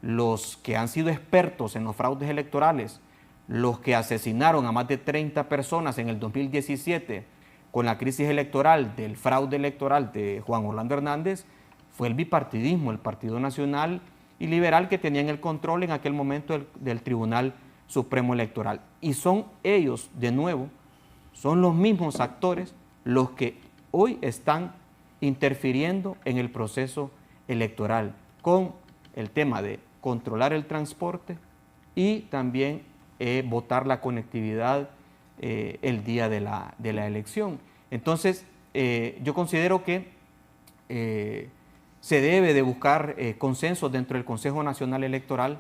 Los que han sido expertos en los fraudes electorales, los que asesinaron a más de 30 personas en el 2017 con la crisis electoral del fraude electoral de Juan Orlando Hernández, fue el bipartidismo, el Partido Nacional y Liberal, que tenían el control en aquel momento del Tribunal Supremo Electoral. Y son ellos, de nuevo, son los mismos actores los que hoy están interfiriendo en el proceso electoral con el tema de controlar el transporte y también votar la conectividad el día de la elección. Entonces, yo considero que se debe de buscar consensos dentro del Consejo Nacional Electoral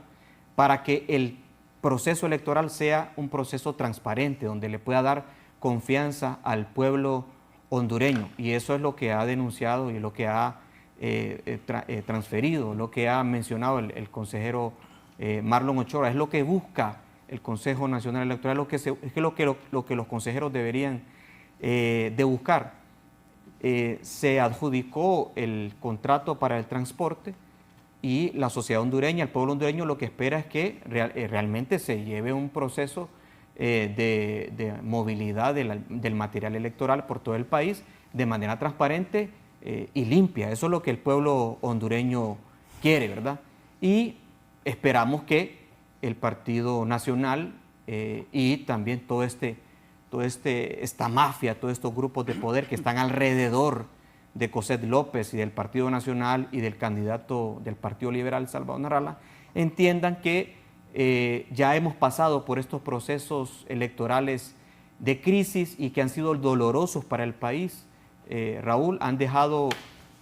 para que el proceso electoral sea un proceso transparente, donde le pueda dar confianza al pueblo hondureño. Y eso es lo que ha denunciado y lo que ha transferido, lo que ha mencionado el consejero Marlon Ochoa. Es lo que busca el Consejo Nacional Electoral, lo que los consejeros deberían de buscar. Se adjudicó el contrato para el transporte y la sociedad hondureña, el pueblo hondureño, lo que espera es que realmente se lleve un proceso de movilidad del material electoral por todo el país de manera transparente y limpia. Eso es lo que el pueblo hondureño quiere, ¿verdad? Y esperamos que el Partido Nacional y también esta mafia, todos estos grupos de poder que están alrededor de Cossette López y del Partido Nacional y del candidato del Partido Liberal, Salvador Narrala, entiendan que ya hemos pasado por estos procesos electorales de crisis y que han sido dolorosos para el país. Raúl, han dejado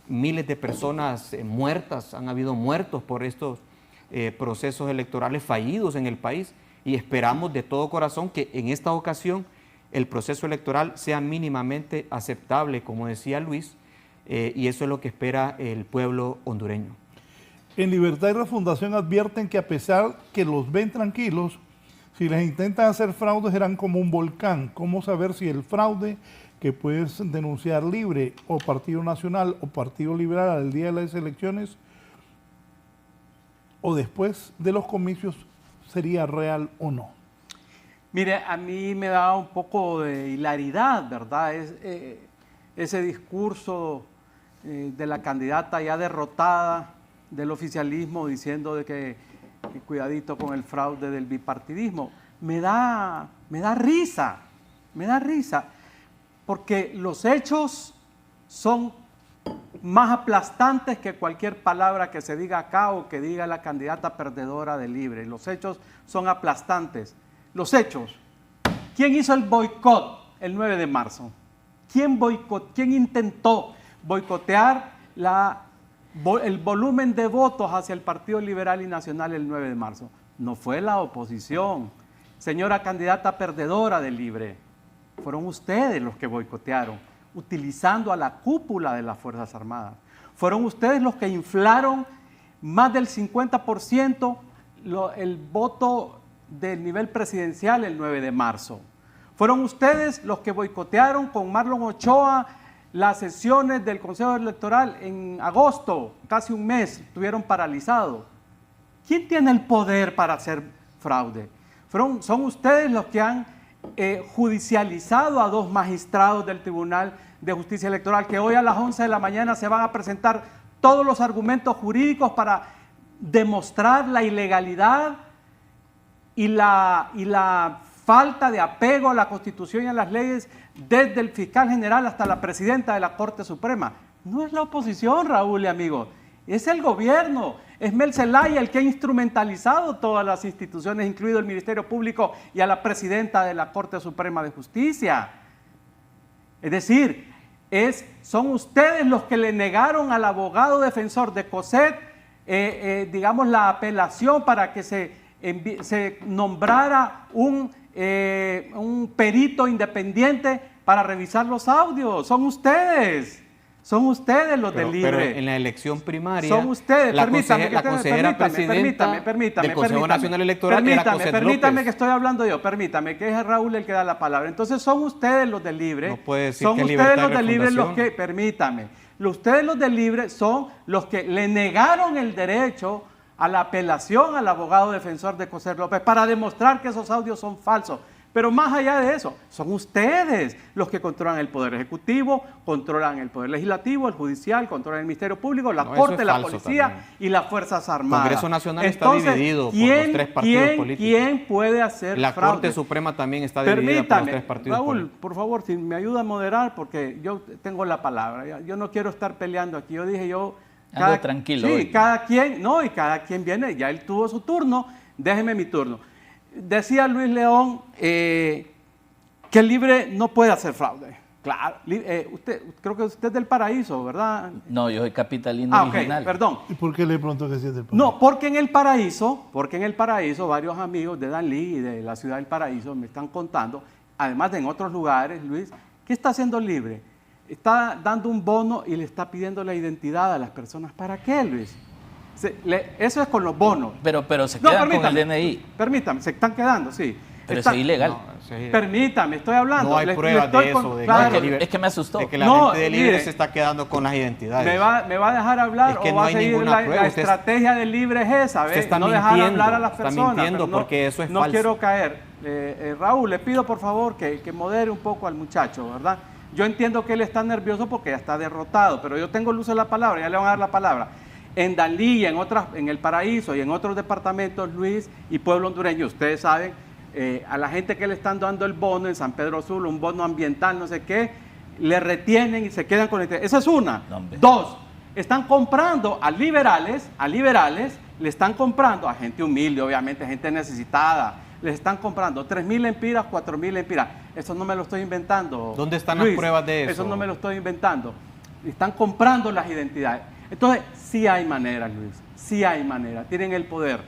miles de personas muertas, han habido muertos por estos procesos electorales fallidos en el país, y esperamos de todo corazón que en esta ocasión el proceso electoral sea mínimamente aceptable, como decía Luis, y eso es lo que espera el pueblo hondureño. En Libertad y Refundación advierten que a pesar que los ven tranquilos, si les intentan hacer fraudes serán como un volcán. ¿Cómo saber si el fraude que puedes denunciar Libre o Partido Nacional o Partido Liberal al día de las elecciones o después de los comicios sería real o no? Mire, a mí me da un poco de hilaridad, ¿verdad? Ese discurso de la candidata ya derrotada del oficialismo diciendo de que y cuidadito con el fraude del bipartidismo. Me da risa, porque los hechos son más aplastantes que cualquier palabra que se diga acá o que diga la candidata perdedora de Libre. Los hechos son aplastantes. Los hechos. ¿Quién hizo el boicot el 9 de marzo? ¿Quién intentó boicotear el volumen de votos hacia el Partido Liberal y Nacional el 9 de marzo? No fue la oposición. Señora candidata perdedora de Libre, fueron ustedes los que boicotearon, utilizando a la cúpula de las Fuerzas Armadas. Fueron ustedes los que inflaron más del 50% el voto del nivel presidencial el 9 de marzo. Fueron ustedes los que boicotearon con Marlon Ochoa las sesiones del Consejo Electoral en agosto, casi un mes, estuvieron paralizados. ¿Quién tiene el poder para hacer fraude? Son ustedes los que han judicializado a 2 magistrados del Tribunal de Justicia Electoral, que hoy a las 11 de la mañana se van a presentar todos los argumentos jurídicos para demostrar la ilegalidad y la falta de apego a la Constitución y a las leyes desde el fiscal general hasta la presidenta de la Corte Suprema. No es la oposición, Raúl y amigos, es el gobierno, es Mel Zelaya el que ha instrumentalizado todas las instituciones, incluido el Ministerio Público y a la presidenta de la Corte Suprema de Justicia. Es decir, son ustedes los que le negaron al abogado defensor de Cosette, digamos, la apelación para que se nombrara un perito independiente para revisar los audios. Son ustedes los de Libre. Pero en la elección primaria, son ustedes. la consejera presidenta del Consejo Nacional Electoral era Cosette López. Permítame que estoy hablando yo, permítame, que es Raúl el que da la palabra. Entonces son ustedes los de Libre. No puede decir son que ustedes los de Libre los que, permítame, ustedes los de Libre son los que le negaron el derecho a la apelación al abogado defensor de Cosette López para demostrar que esos audios son falsos. Pero más allá de eso, son ustedes los que controlan el Poder Ejecutivo, controlan el Poder Legislativo, el Judicial, controlan el Ministerio Público, la Corte, la Policía también, y las Fuerzas Armadas. El Congreso Nacional está dividido por los 3 partidos políticos. ¿Quién puede hacer la fraude? Corte Suprema también está dividida por los 3 partidos Raúl, políticos. por favor, si me ayuda a moderar, porque yo tengo la palabra. Yo no quiero estar peleando aquí. Yo dije tranquilo. Sí, hoy. cada quien viene, ya él tuvo su turno, déjeme mi turno. Decía Luis León que el Libre no puede hacer fraude. Claro, creo que usted es del Paraíso, ¿verdad? No, yo soy capitalino original. Perdón. ¿Y por qué le pregunto que sí es del Paraíso? No, porque en el Paraíso varios amigos de Danlí y de la ciudad del Paraíso me están contando, además de en otros lugares, Luis, ¿qué está haciendo Libre? Está dando un bono y le está pidiendo la identidad a las personas. ¿Para qué, Luis? Eso es con los bonos. Pero se quedan con el DNI. Permítame, se están quedando, sí. Pero eso es ilegal. No, permítame, estoy hablando. No hay pruebas de eso. Es que me asustó. De que la gente de Libre se está quedando con las identidades. ¿Me va a dejar hablar es que o va a seguir la estrategia de Libre es esa? No dejar hablar a las personas. Está mintiendo porque eso es falso. No quiero caer. Raúl, le pido por favor que modere un poco al muchacho, ¿verdad? Yo entiendo que él está nervioso porque ya está derrotado, pero yo tengo el uso de la palabra, ya le van a dar la palabra. En Danlí, en El Paraíso y en otros departamentos, Luis, y Pueblo Hondureño, ustedes saben, a la gente que le están dando el bono en San Pedro Sula, un bono ambiental, no sé qué, le retienen y se quedan con el... Esa es una. Dos, están comprando a liberales, le están comprando a gente humilde, obviamente, gente necesitada, les están comprando 3.000 lempiras, 4.000 lempiras. Eso no me lo estoy inventando. ¿Dónde están Luis, las pruebas de eso? Eso no me lo estoy inventando. Están comprando las identidades. Entonces, sí hay manera, Luis, sí hay manera. Tienen el poder.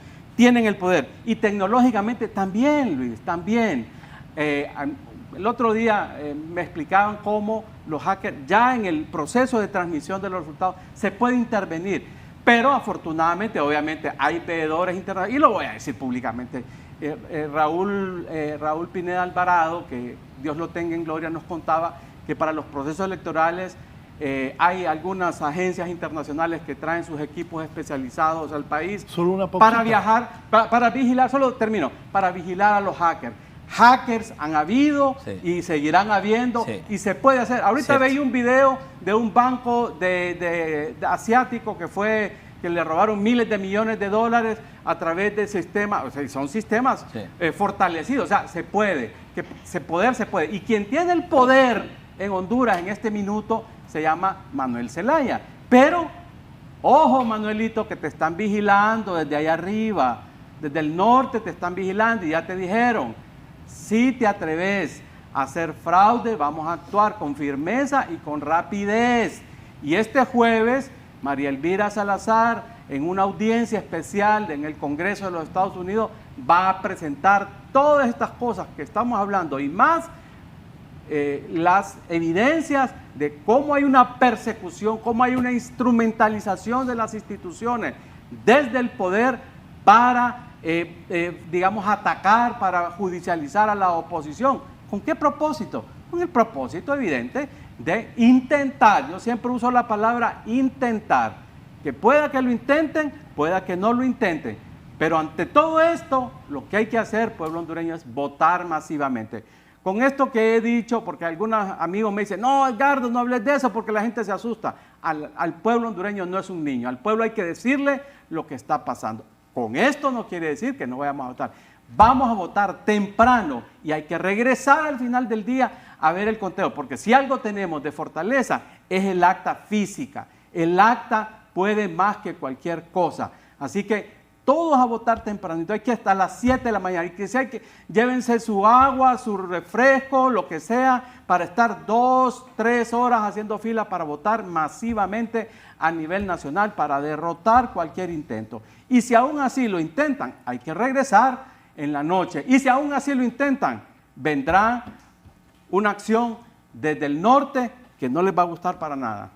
Y tecnológicamente también, Luis, también. El otro día me explicaban cómo los hackers, ya en el proceso de transmisión de los resultados, se puede intervenir. Pero afortunadamente, obviamente, hay veedores internacionales, y lo voy a decir públicamente. Raúl Pineda Alvarado, que Dios lo tenga en gloria, nos contaba que para los procesos electorales hay algunas agencias internacionales que traen sus equipos especializados al país para viajar, para vigilar, para vigilar a los hackers. Hackers han habido y seguirán habiendo y se puede hacer. Ahorita veía un video de un banco de asiático que fue que le robaron miles de millones de dólares a través del sistema, o sea, son sistemas fortalecidos, o sea, se puede, se puede. Y quien tiene el poder en Honduras en este minuto se llama Manuel Zelaya. Pero, ojo Manuelito, que te están vigilando desde allá arriba, desde el norte te están vigilando y ya te dijeron, si te atreves a hacer fraude, vamos a actuar con firmeza y con rapidez. Y este jueves, María Elvira Salazar, en una audiencia especial en el Congreso de los Estados Unidos, va a presentar todas estas cosas que estamos hablando y más las evidencias de cómo hay una persecución, cómo hay una instrumentalización de las instituciones desde el poder para, digamos, atacar, para judicializar a la oposición. ¿Con qué propósito? Con el propósito evidente de intentar, yo siempre uso la palabra intentar, que pueda que lo intenten, pueda que no lo intenten, pero ante todo esto, lo que hay que hacer, pueblo hondureño, es votar masivamente. Con esto que he dicho, porque algunos amigos me dicen, no, Edgardo, no hables de eso porque la gente se asusta. Al pueblo hondureño no es un niño, al pueblo hay que decirle lo que está pasando. Con esto no quiere decir que no vayamos a votar. Vamos a votar temprano y hay que regresar al final del día a ver el conteo, porque si algo tenemos de fortaleza es el acta física. El acta puede más que cualquier cosa. Así que todos a votar tempranito, hay que hasta las 7 de la mañana, y que sea que llévense su agua, su refresco, lo que sea, para estar 2, 3 horas haciendo fila para votar masivamente a nivel nacional para derrotar cualquier intento. Y si aún así lo intentan, hay que regresar en la noche. Y si aún así lo intentan, vendrá una acción desde el norte que no les va a gustar para nada.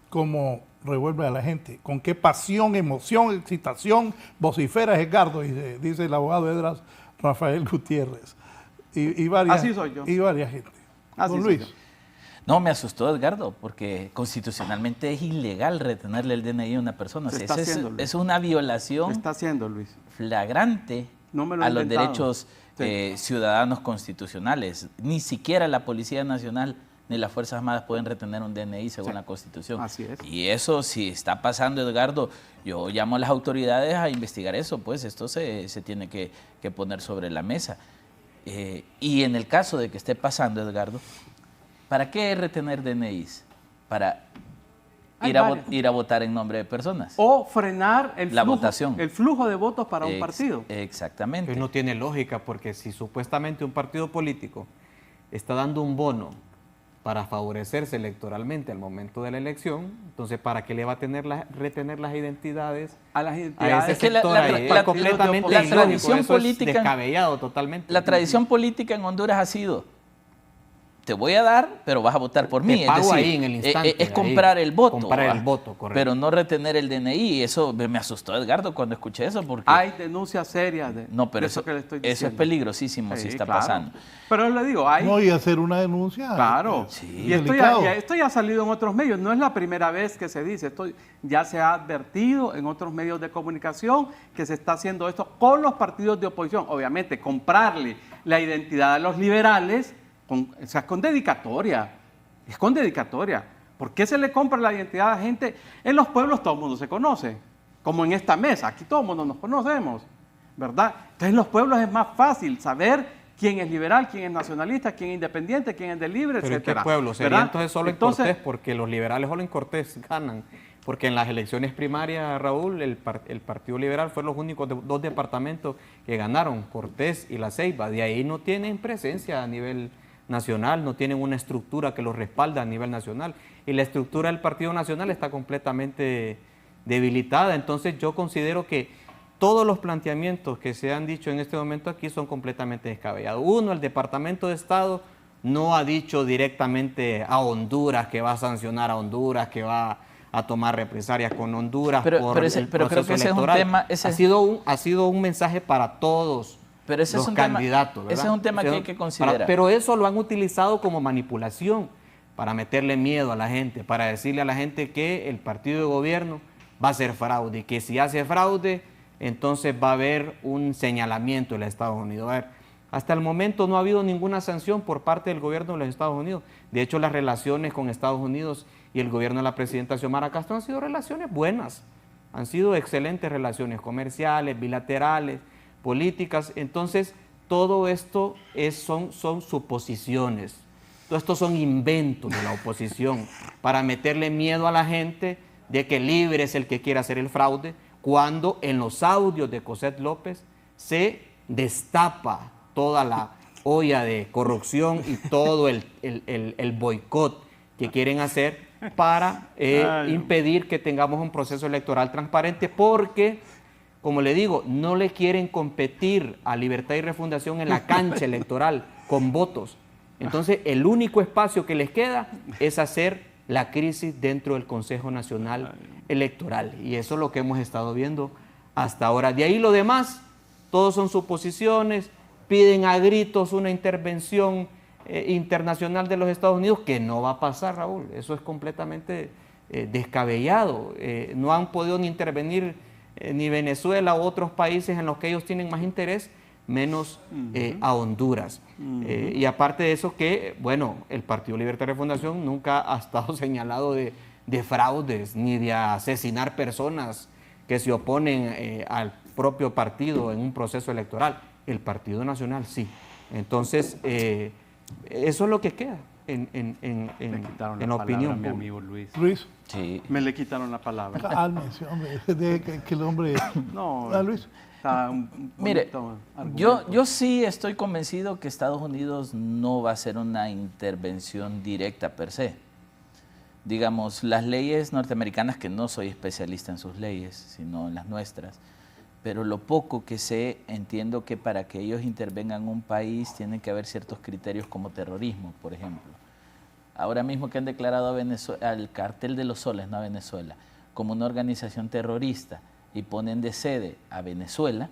Como revuelve a la gente, con qué pasión, emoción, excitación vocifera Edgardo, dice el abogado Edras Rafael Gutiérrez. Y varias, así soy yo. Y varias gente. Así Don soy Luis. yo. No, me asustó Edgardo, porque constitucionalmente es ilegal retenerle el DNI a una persona. Se está haciendo, Luis. Es una violación Se está haciendo, Luis. flagrante a los derechos ciudadanos constitucionales. Ni siquiera la Policía Nacional ni las Fuerzas Armadas pueden retener un DNI según la Constitución. Así es. Y eso, si está pasando, Edgardo, yo llamo a las autoridades a investigar eso, pues esto se tiene que poner sobre la mesa. Y en el caso de que esté pasando, Edgardo, ¿para qué retener DNIs? Para ir a votar en nombre de personas. O frenar la votación. El flujo de votos para un partido. Exactamente. Pues no tiene lógica, porque si supuestamente un partido político está dando un bono para favorecerse electoralmente al momento de la elección, entonces ¿para qué le va a retener las identidades a las identidades? Es que la tradición política, es descabellado totalmente. La tradición política en Honduras ha sido: te voy a dar, pero vas a votar por mí. Te pago es decir, ahí en el instante, es comprar el voto. Comprar el voto, correcto. Pero no retener el DNI. Eso me asustó, Edgardo, cuando escuché eso. Porque hay denuncias serias de eso que le estoy diciendo. Eso es peligrosísimo si está pasando. Pero le digo, hay... No, y hacer una denuncia. Claro. Sí. Y esto ya ha salido en otros medios. No es la primera vez que se dice. Esto ya se ha advertido en otros medios de comunicación que se está haciendo esto con los partidos de oposición. Obviamente, comprarle la identidad a los liberales... o sea, es con dedicatoria, ¿Por qué se le compra la identidad a gente? En los pueblos todo el mundo se conoce, como en esta mesa, aquí todo el mundo nos conocemos, ¿verdad? Entonces en los pueblos es más fácil saber quién es liberal, quién es nacionalista, quién es independiente, quién es de libre, ¿Pero etcétera. ¿Qué pueblo? Sería ¿verdad? Entonces solo en Cortés, porque los liberales solo en Cortés ganan. Porque en las elecciones primarias, Raúl, el Partido Liberal fue los únicos 2 departamentos que ganaron, Cortés y La Ceiba. De ahí no tienen presencia a nivel nacional, no tienen una estructura que los respalda a nivel nacional. Y la estructura del Partido Nacional está completamente debilitada. Entonces yo considero que todos los planteamientos que se han dicho en este momento aquí son completamente descabellados. Uno, el Departamento de Estado no ha dicho directamente a Honduras que va a sancionar a Honduras, que va a tomar represalias con Honduras por el proceso creo que ese electoral. Es un tema, ha sido un mensaje para todos los candidatos. Ese es un tema que hay que considerar. Pero eso lo han utilizado como manipulación para meterle miedo a la gente, para decirle a la gente que el partido de gobierno va a hacer fraude y que si hace fraude, entonces va a haber un señalamiento del Estados Unidos. A ver, Hasta el momento no ha habido ninguna sanción por parte del gobierno de los Estados Unidos. De hecho, las relaciones con Estados Unidos y el gobierno de la presidenta Xiomara Castro han sido relaciones buenas. Han sido excelentes relaciones comerciales, bilaterales, políticas. Entonces, todo esto son suposiciones. Todo esto son inventos de la oposición para meterle miedo a la gente de que Libre es el que quiere hacer el fraude, cuando en los audios de Cosette López se destapa toda la olla de corrupción y todo el boicot que quieren hacer para impedir que tengamos un proceso electoral transparente, porque, como le digo, no le quieren competir a Libertad y Refundación en la cancha electoral con votos. Entonces, el único espacio que les queda es hacer la crisis dentro del Consejo Nacional Electoral. Y eso es lo que hemos estado viendo hasta ahora. De ahí lo demás, todos son suposiciones, piden a gritos una intervención internacional de los Estados Unidos, que no va a pasar, Raúl. Eso es completamente descabellado. No han podido ni intervenir ni Venezuela u otros países en los que ellos tienen más interés, menos a Honduras. Y aparte de eso que, bueno, el Partido Libertad y Refundación nunca ha estado señalado de fraudes ni de asesinar personas que se oponen al propio partido en un proceso electoral. El Partido Nacional sí. Entonces, eso es lo que queda en la opinión. Mi amigo Luis. Luis. Sí. Me le quitaron la palabra. Cálmese, hombre. Que el hombre... No, Luis. Mire, yo sí estoy convencido que Estados Unidos no va a hacer una intervención directa per se. Digamos, las leyes norteamericanas, que no soy especialista en sus leyes, sino en las nuestras, pero lo poco que sé, entiendo que para que ellos intervengan en un país tienen que haber ciertos criterios como terrorismo, por ejemplo. Ahora mismo que han declarado a Venezuela, al Cartel de los Soles, no a Venezuela, como una organización terrorista, y ponen de sede a Venezuela,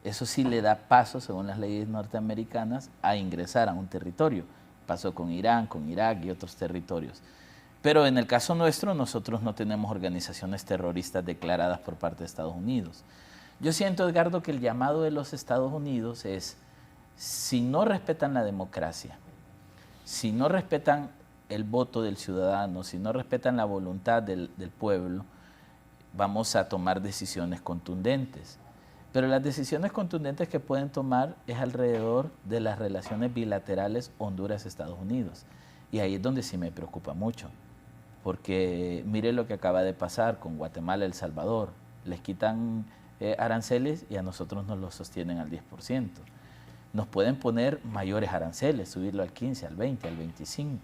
eso sí le da paso, según las leyes norteamericanas, a ingresar a un territorio. Pasó con Irán, con Irak y otros territorios. Pero en el caso nuestro, nosotros no tenemos organizaciones terroristas declaradas por parte de Estados Unidos. Yo siento, Edgardo, que el llamado de los Estados Unidos es, si no respetan la democracia, si no respetan el voto del ciudadano, si no respetan la voluntad del pueblo, vamos a tomar decisiones contundentes. Pero las decisiones contundentes que pueden tomar es alrededor de las relaciones bilaterales Honduras-Estados Unidos. Y ahí es donde sí me preocupa mucho. Porque mire lo que acaba de pasar con Guatemala y El Salvador. Les quitan aranceles y a nosotros nos los sostienen al 10%. Nos pueden poner mayores aranceles, subirlo al 15, al 20, al 25%.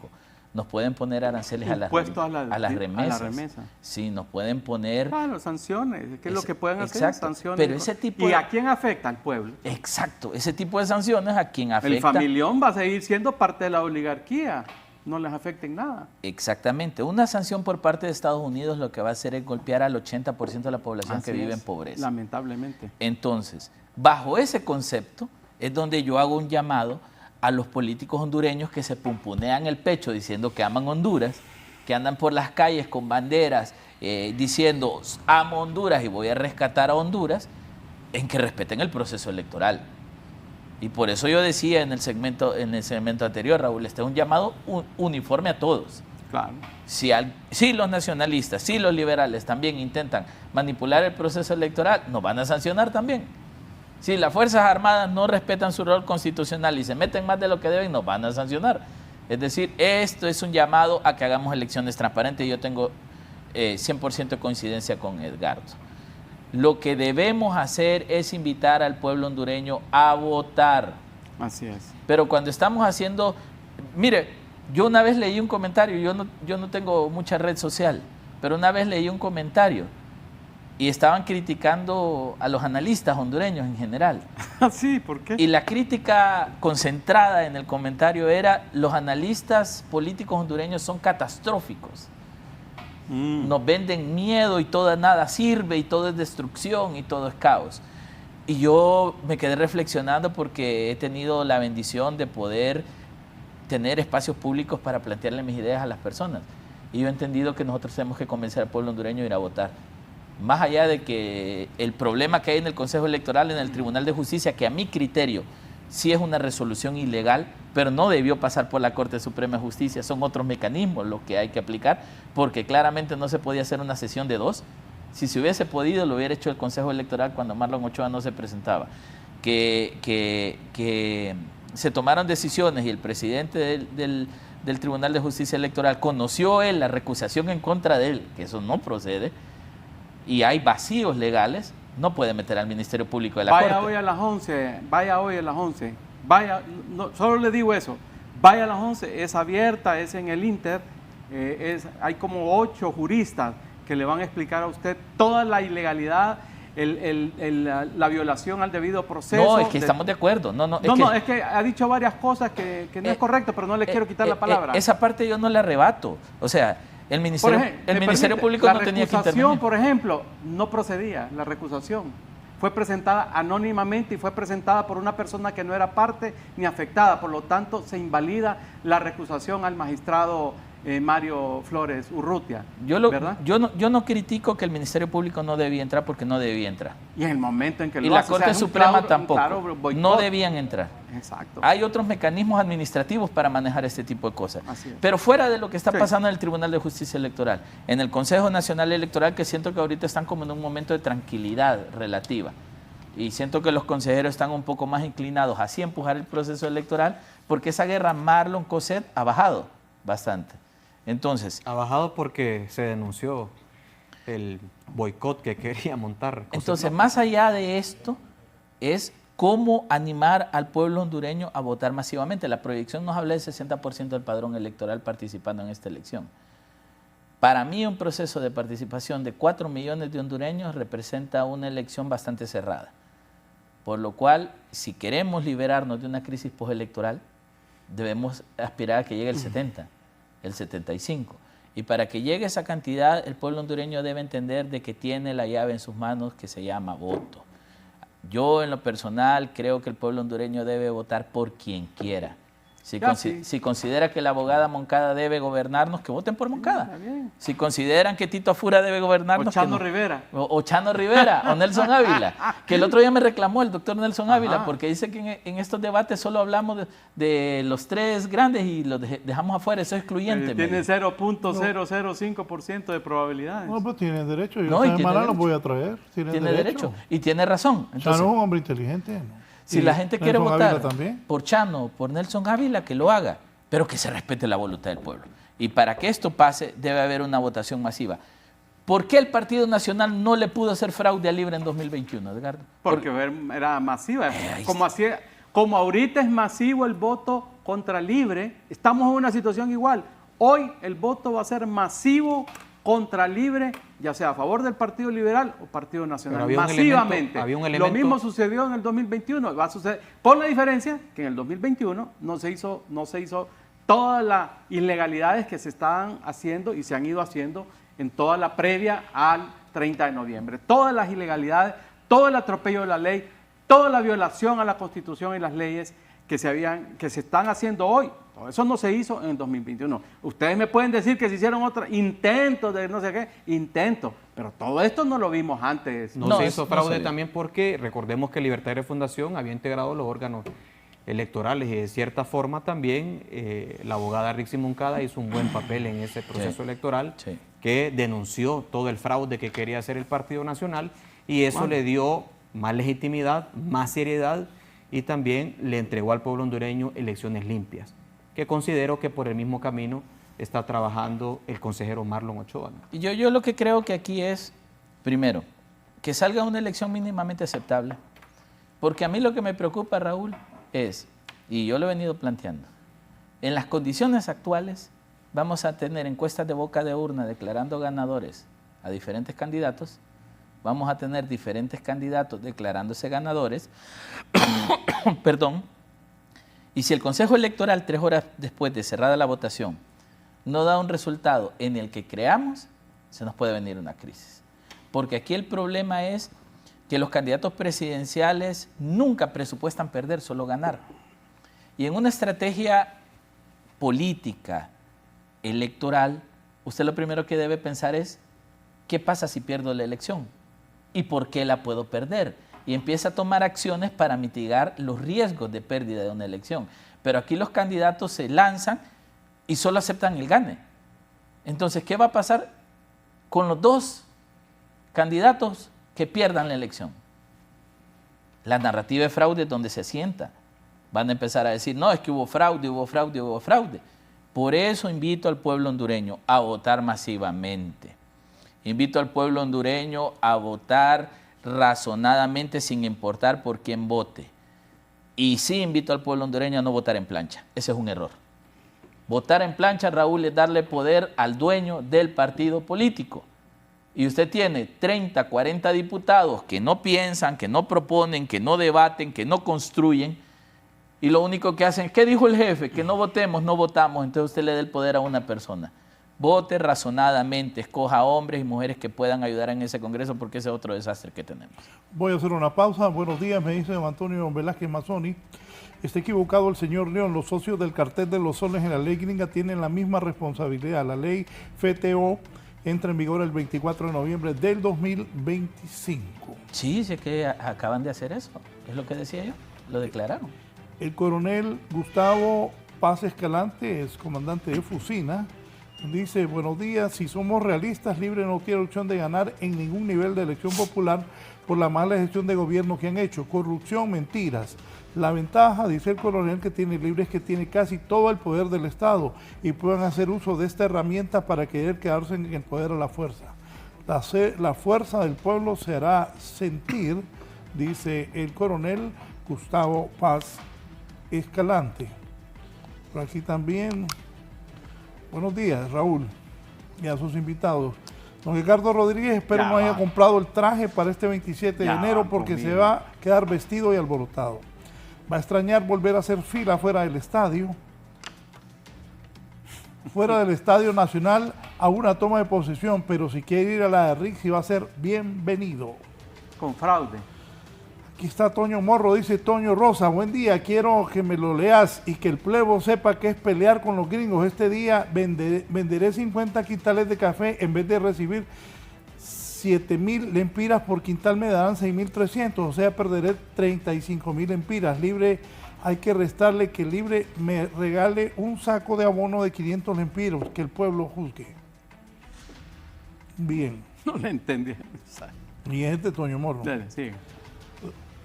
Nos pueden poner aranceles a las remesas. Sí, nos pueden poner... Claro, sanciones, que es lo que pueden hacer, exacto, sanciones. Pero ese tipo ¿Y a quién afecta? Al pueblo. Exacto, ese tipo de sanciones a quien afecta... El familión va a seguir siendo parte de la oligarquía, no les afecta en nada. Exactamente, una sanción por parte de Estados Unidos lo que va a hacer es golpear al 80% de la población que vive en pobreza. Lamentablemente. Entonces, bajo ese concepto es donde yo hago un llamado a los políticos hondureños que se pumponean el pecho diciendo que aman Honduras, que andan por las calles con banderas diciendo amo Honduras y voy a rescatar a Honduras, en que respeten el proceso electoral. Y por eso yo decía en el segmento anterior, Raúl, este es un llamado uniforme a todos. Claro. Si los nacionalistas, si los liberales también intentan manipular el proceso electoral, nos van a sancionar también. Si las Fuerzas Armadas no respetan su rol constitucional y se meten más de lo que deben, nos van a sancionar. Es decir, esto es un llamado a que hagamos elecciones transparentes y yo tengo 100% de coincidencia con Edgardo. Lo que debemos hacer es invitar al pueblo hondureño a votar. Así es. Pero cuando estamos haciendo... Mire, yo una vez leí un comentario, yo no tengo mucha red social, pero una vez leí un comentario y estaban criticando a los analistas hondureños en general. Sí, ¿por qué? Y la crítica concentrada en el comentario era: los analistas políticos hondureños son catastróficos. Nos venden miedo y nada sirve y todo es destrucción y todo es caos. Y yo me quedé reflexionando porque he tenido la bendición de poder tener espacios públicos para plantearle mis ideas a las personas. Y yo he entendido que nosotros tenemos que convencer al pueblo hondureño a ir a votar. Más allá de que el problema que hay en el Consejo Electoral, en el Tribunal de Justicia, que a mi criterio sí es una resolución ilegal, pero no debió pasar por la Corte Suprema de Justicia. Son otros mecanismos los que hay que aplicar, porque claramente no se podía hacer una sesión de 2. Si se hubiese podido, lo hubiera hecho el Consejo Electoral cuando Marlon Ochoa no se presentaba. Que se tomaron decisiones y el presidente del Tribunal de Justicia Electoral conoció él la recusación en contra de él, que eso no procede, y hay vacíos legales, no puede meter al Ministerio Público de la Corte. Vaya hoy a las 11, vaya hoy a las 11, vaya, no, solo le digo eso, vaya a las 11, es abierta, es en el Inter, hay como 8 juristas que le van a explicar a usted toda la ilegalidad, la violación al debido proceso. No, es que estamos de acuerdo. Es que ha dicho varias cosas que no es correcto, pero no le quiero quitar la palabra. Esa parte yo no la rebato. O sea, el Ministerio Público no tenía que intervenir. La recusación, por ejemplo, no procedía, la recusación. Fue presentada anónimamente y fue presentada por una persona que no era parte ni afectada. Por lo tanto, se invalida la recusación al magistrado Mario Flores Urrutia. Yo no critico que el Ministerio Público no debía entrar porque no debía entrar. Y en el momento en que lo hace, la Corte Suprema tampoco. No debían entrar. Exacto. Hay otros mecanismos administrativos para manejar este tipo de cosas. Pero fuera de lo que está pasando en el Tribunal de Justicia Electoral, en el Consejo Nacional Electoral, que siento que ahorita están como en un momento de tranquilidad relativa. Y siento que los consejeros están un poco más inclinados hacia empujar el proceso electoral, porque esa guerra Marlon-Cosette ha bajado bastante. Entonces, ha bajado porque se denunció el boicot que quería montar. Entonces, más allá de esto, es cómo animar al pueblo hondureño a votar masivamente. La proyección nos habla del 60% del padrón electoral participando en esta elección. Para mí, un proceso de participación de 4 millones de hondureños representa una elección bastante cerrada. Por lo cual, si queremos liberarnos de una crisis postelectoral, debemos aspirar a que llegue el 70%. El 75%. Y para que llegue esa cantidad, el pueblo hondureño debe entender de que tiene la llave en sus manos que se llama voto. Yo, en lo personal, creo que el pueblo hondureño debe votar por quien quiera. Si considera que la abogada Moncada debe gobernarnos, que voten por Moncada. Si consideran que Tito Afura debe gobernarnos... O Chano Rivera. O Chano Rivera, o Nelson Ávila. Que el otro día me reclamó el doctor Nelson Ávila, porque dice que en estos debates solo hablamos de los 3 grandes y los dejamos afuera, eso es excluyente. Tiene 0.005% de probabilidades. No, pero tiene derecho. Yo esta semana lo voy a traer. Tiene derecho. Y tiene razón. Entonces, Chano es un hombre inteligente, ¿no? Si la gente quiere votar por Chano, por Nelson Ávila, que lo haga, pero que se respete la voluntad del pueblo. Y para que esto pase, debe haber una votación masiva. ¿Por qué el Partido Nacional no le pudo hacer fraude a Libre en 2021, Edgardo? Porque era masiva. Como ahorita es masivo el voto contra Libre, estamos en una situación igual. Hoy el voto va a ser masivo contra Libre, ya sea a favor del Partido Liberal o Partido Nacional, masivamente. Lo mismo sucedió en el 2021, va a suceder, por la diferencia que en el 2021 no se hizo todas las ilegalidades que se estaban haciendo y se han ido haciendo en toda la previa al 30 de noviembre. Todas las ilegalidades, todo el atropello de la ley, toda la violación a la Constitución y las leyes que se están haciendo hoy. Todo eso no se hizo en el 2021. Ustedes me pueden decir que se hicieron otros intentos de no sé qué, pero todo esto no lo vimos antes. No se hizo fraude también porque recordemos que Libertad de Refundación había integrado los órganos electorales y de cierta forma también la abogada Rixi Moncada hizo un buen papel en ese proceso electoral que denunció todo el fraude que quería hacer el Partido Nacional y eso le dio más legitimidad, más seriedad y también le entregó al pueblo hondureño elecciones limpias, que considero que por el mismo camino está trabajando el consejero Marlon Ochoa. Y yo lo que creo que aquí es, primero, que salga una elección mínimamente aceptable, porque a mí lo que me preocupa, Raúl, es, y yo lo he venido planteando, en las condiciones actuales vamos a tener encuestas de boca de urna declarando ganadores a diferentes candidatos, vamos a tener diferentes candidatos declarándose ganadores, perdón, y si el Consejo Electoral 3 horas después de cerrada la votación no da un resultado en el que creamos, se nos puede venir una crisis. Porque aquí el problema es que los candidatos presidenciales nunca presupuestan perder, solo ganar. Y en una estrategia política, electoral, usted lo primero que debe pensar es, ¿qué pasa si pierdo la elección? ¿Y por qué la puedo perder? y empieza a tomar acciones para mitigar los riesgos de pérdida de una elección. Pero aquí los candidatos se lanzan y solo aceptan el gane. Entonces, ¿qué va a pasar con los dos candidatos que pierdan la elección? La narrativa de fraude es donde se asienta. Van a empezar a decir, no, es que hubo fraude, hubo fraude, hubo fraude. Por eso invito al pueblo hondureño a votar masivamente. Invito al pueblo hondureño a votar razonadamente sin importar por quién vote. Y sí invito al pueblo hondureño a no votar en plancha. Ese es un error. Votar en plancha, Raúl, es darle poder al dueño del partido político. Y usted tiene 30, 40 diputados que no piensan, que no proponen, que no debaten, que no construyen. Y lo único que hacen, ¿qué dijo el jefe? Que no votemos, no votamos. Entonces usted le da el poder a una persona. Vote razonadamente, escoja hombres y mujeres que puedan ayudar en ese Congreso, porque ese es otro desastre que tenemos. Voy a hacer una pausa. Buenos días, me dice don Antonio Velázquez Mazzoni. Está equivocado el señor León. Los socios del cartel de los soles en la ley gringa tienen la misma responsabilidad. La ley FTO entra en vigor el 24 de noviembre del 2025. Sí, sé que acaban de hacer eso. Es lo que decía yo. Lo declararon. El coronel Gustavo Paz Escalante, es comandante de Fusina, dice, buenos días, si somos realistas, Libre no tiene opción de ganar en ningún nivel de elección popular por la mala gestión de gobierno que han hecho. Corrupción, mentiras. La ventaja, dice el coronel, que tiene Libre es que tiene casi todo el poder del Estado y pueden hacer uso de esta herramienta para querer quedarse en el poder a la fuerza. La fuerza del pueblo se hará sentir, dice el coronel Gustavo Paz Escalante. Por aquí también, buenos días, Raúl, y a sus invitados. Don Ricardo Rodríguez, espero no haya comprado el traje para este 27 de enero porque se va a quedar vestido y alborotado. Va a extrañar volver a hacer fila fuera del estadio. Fuera del Estadio Nacional a una toma de posesión, pero si quiere ir a la de Rixi va a ser bienvenido. Con fraude. Aquí está Toño Morro, dice Toño Rosa, buen día, quiero que me lo leas y que el pueblo sepa que es pelear con los gringos. Este día venderé 50 quintales de café en vez de recibir 7,000 lempiras por quintal, me darán 6,300, o sea, perderé 35,000 lempiras. Libre, hay que restarle que Libre me regale un saco de abono de 500 lempiras, que el pueblo juzgue. Bien. No le entendí. Y este Toño Morro. Dale, sigue.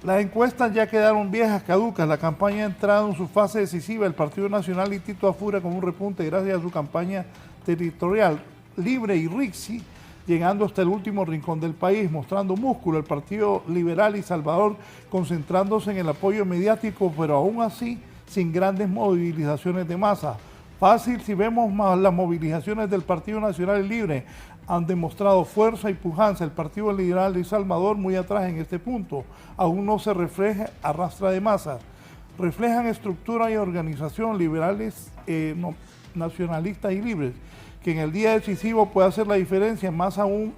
Las encuestas ya quedaron viejas, caducas. La campaña ha entrado en su fase decisiva. El Partido Nacional y Tito Afura con un repunte gracias a su campaña territorial. Libre y Rixi llegando hasta el último rincón del país, mostrando músculo. El Partido Liberal y Salvador concentrándose en el apoyo mediático, pero aún así sin grandes movilizaciones de masa. Fácil si vemos más las movilizaciones del Partido Nacional y Libre. Han demostrado fuerza y pujanza. El Partido Liberal de Salvador muy atrás en este punto. Aún no se refleja arrastra de masa. Reflejan estructura y organización liberales, nacionalistas y libres, que en el día decisivo puede hacer la diferencia, más aún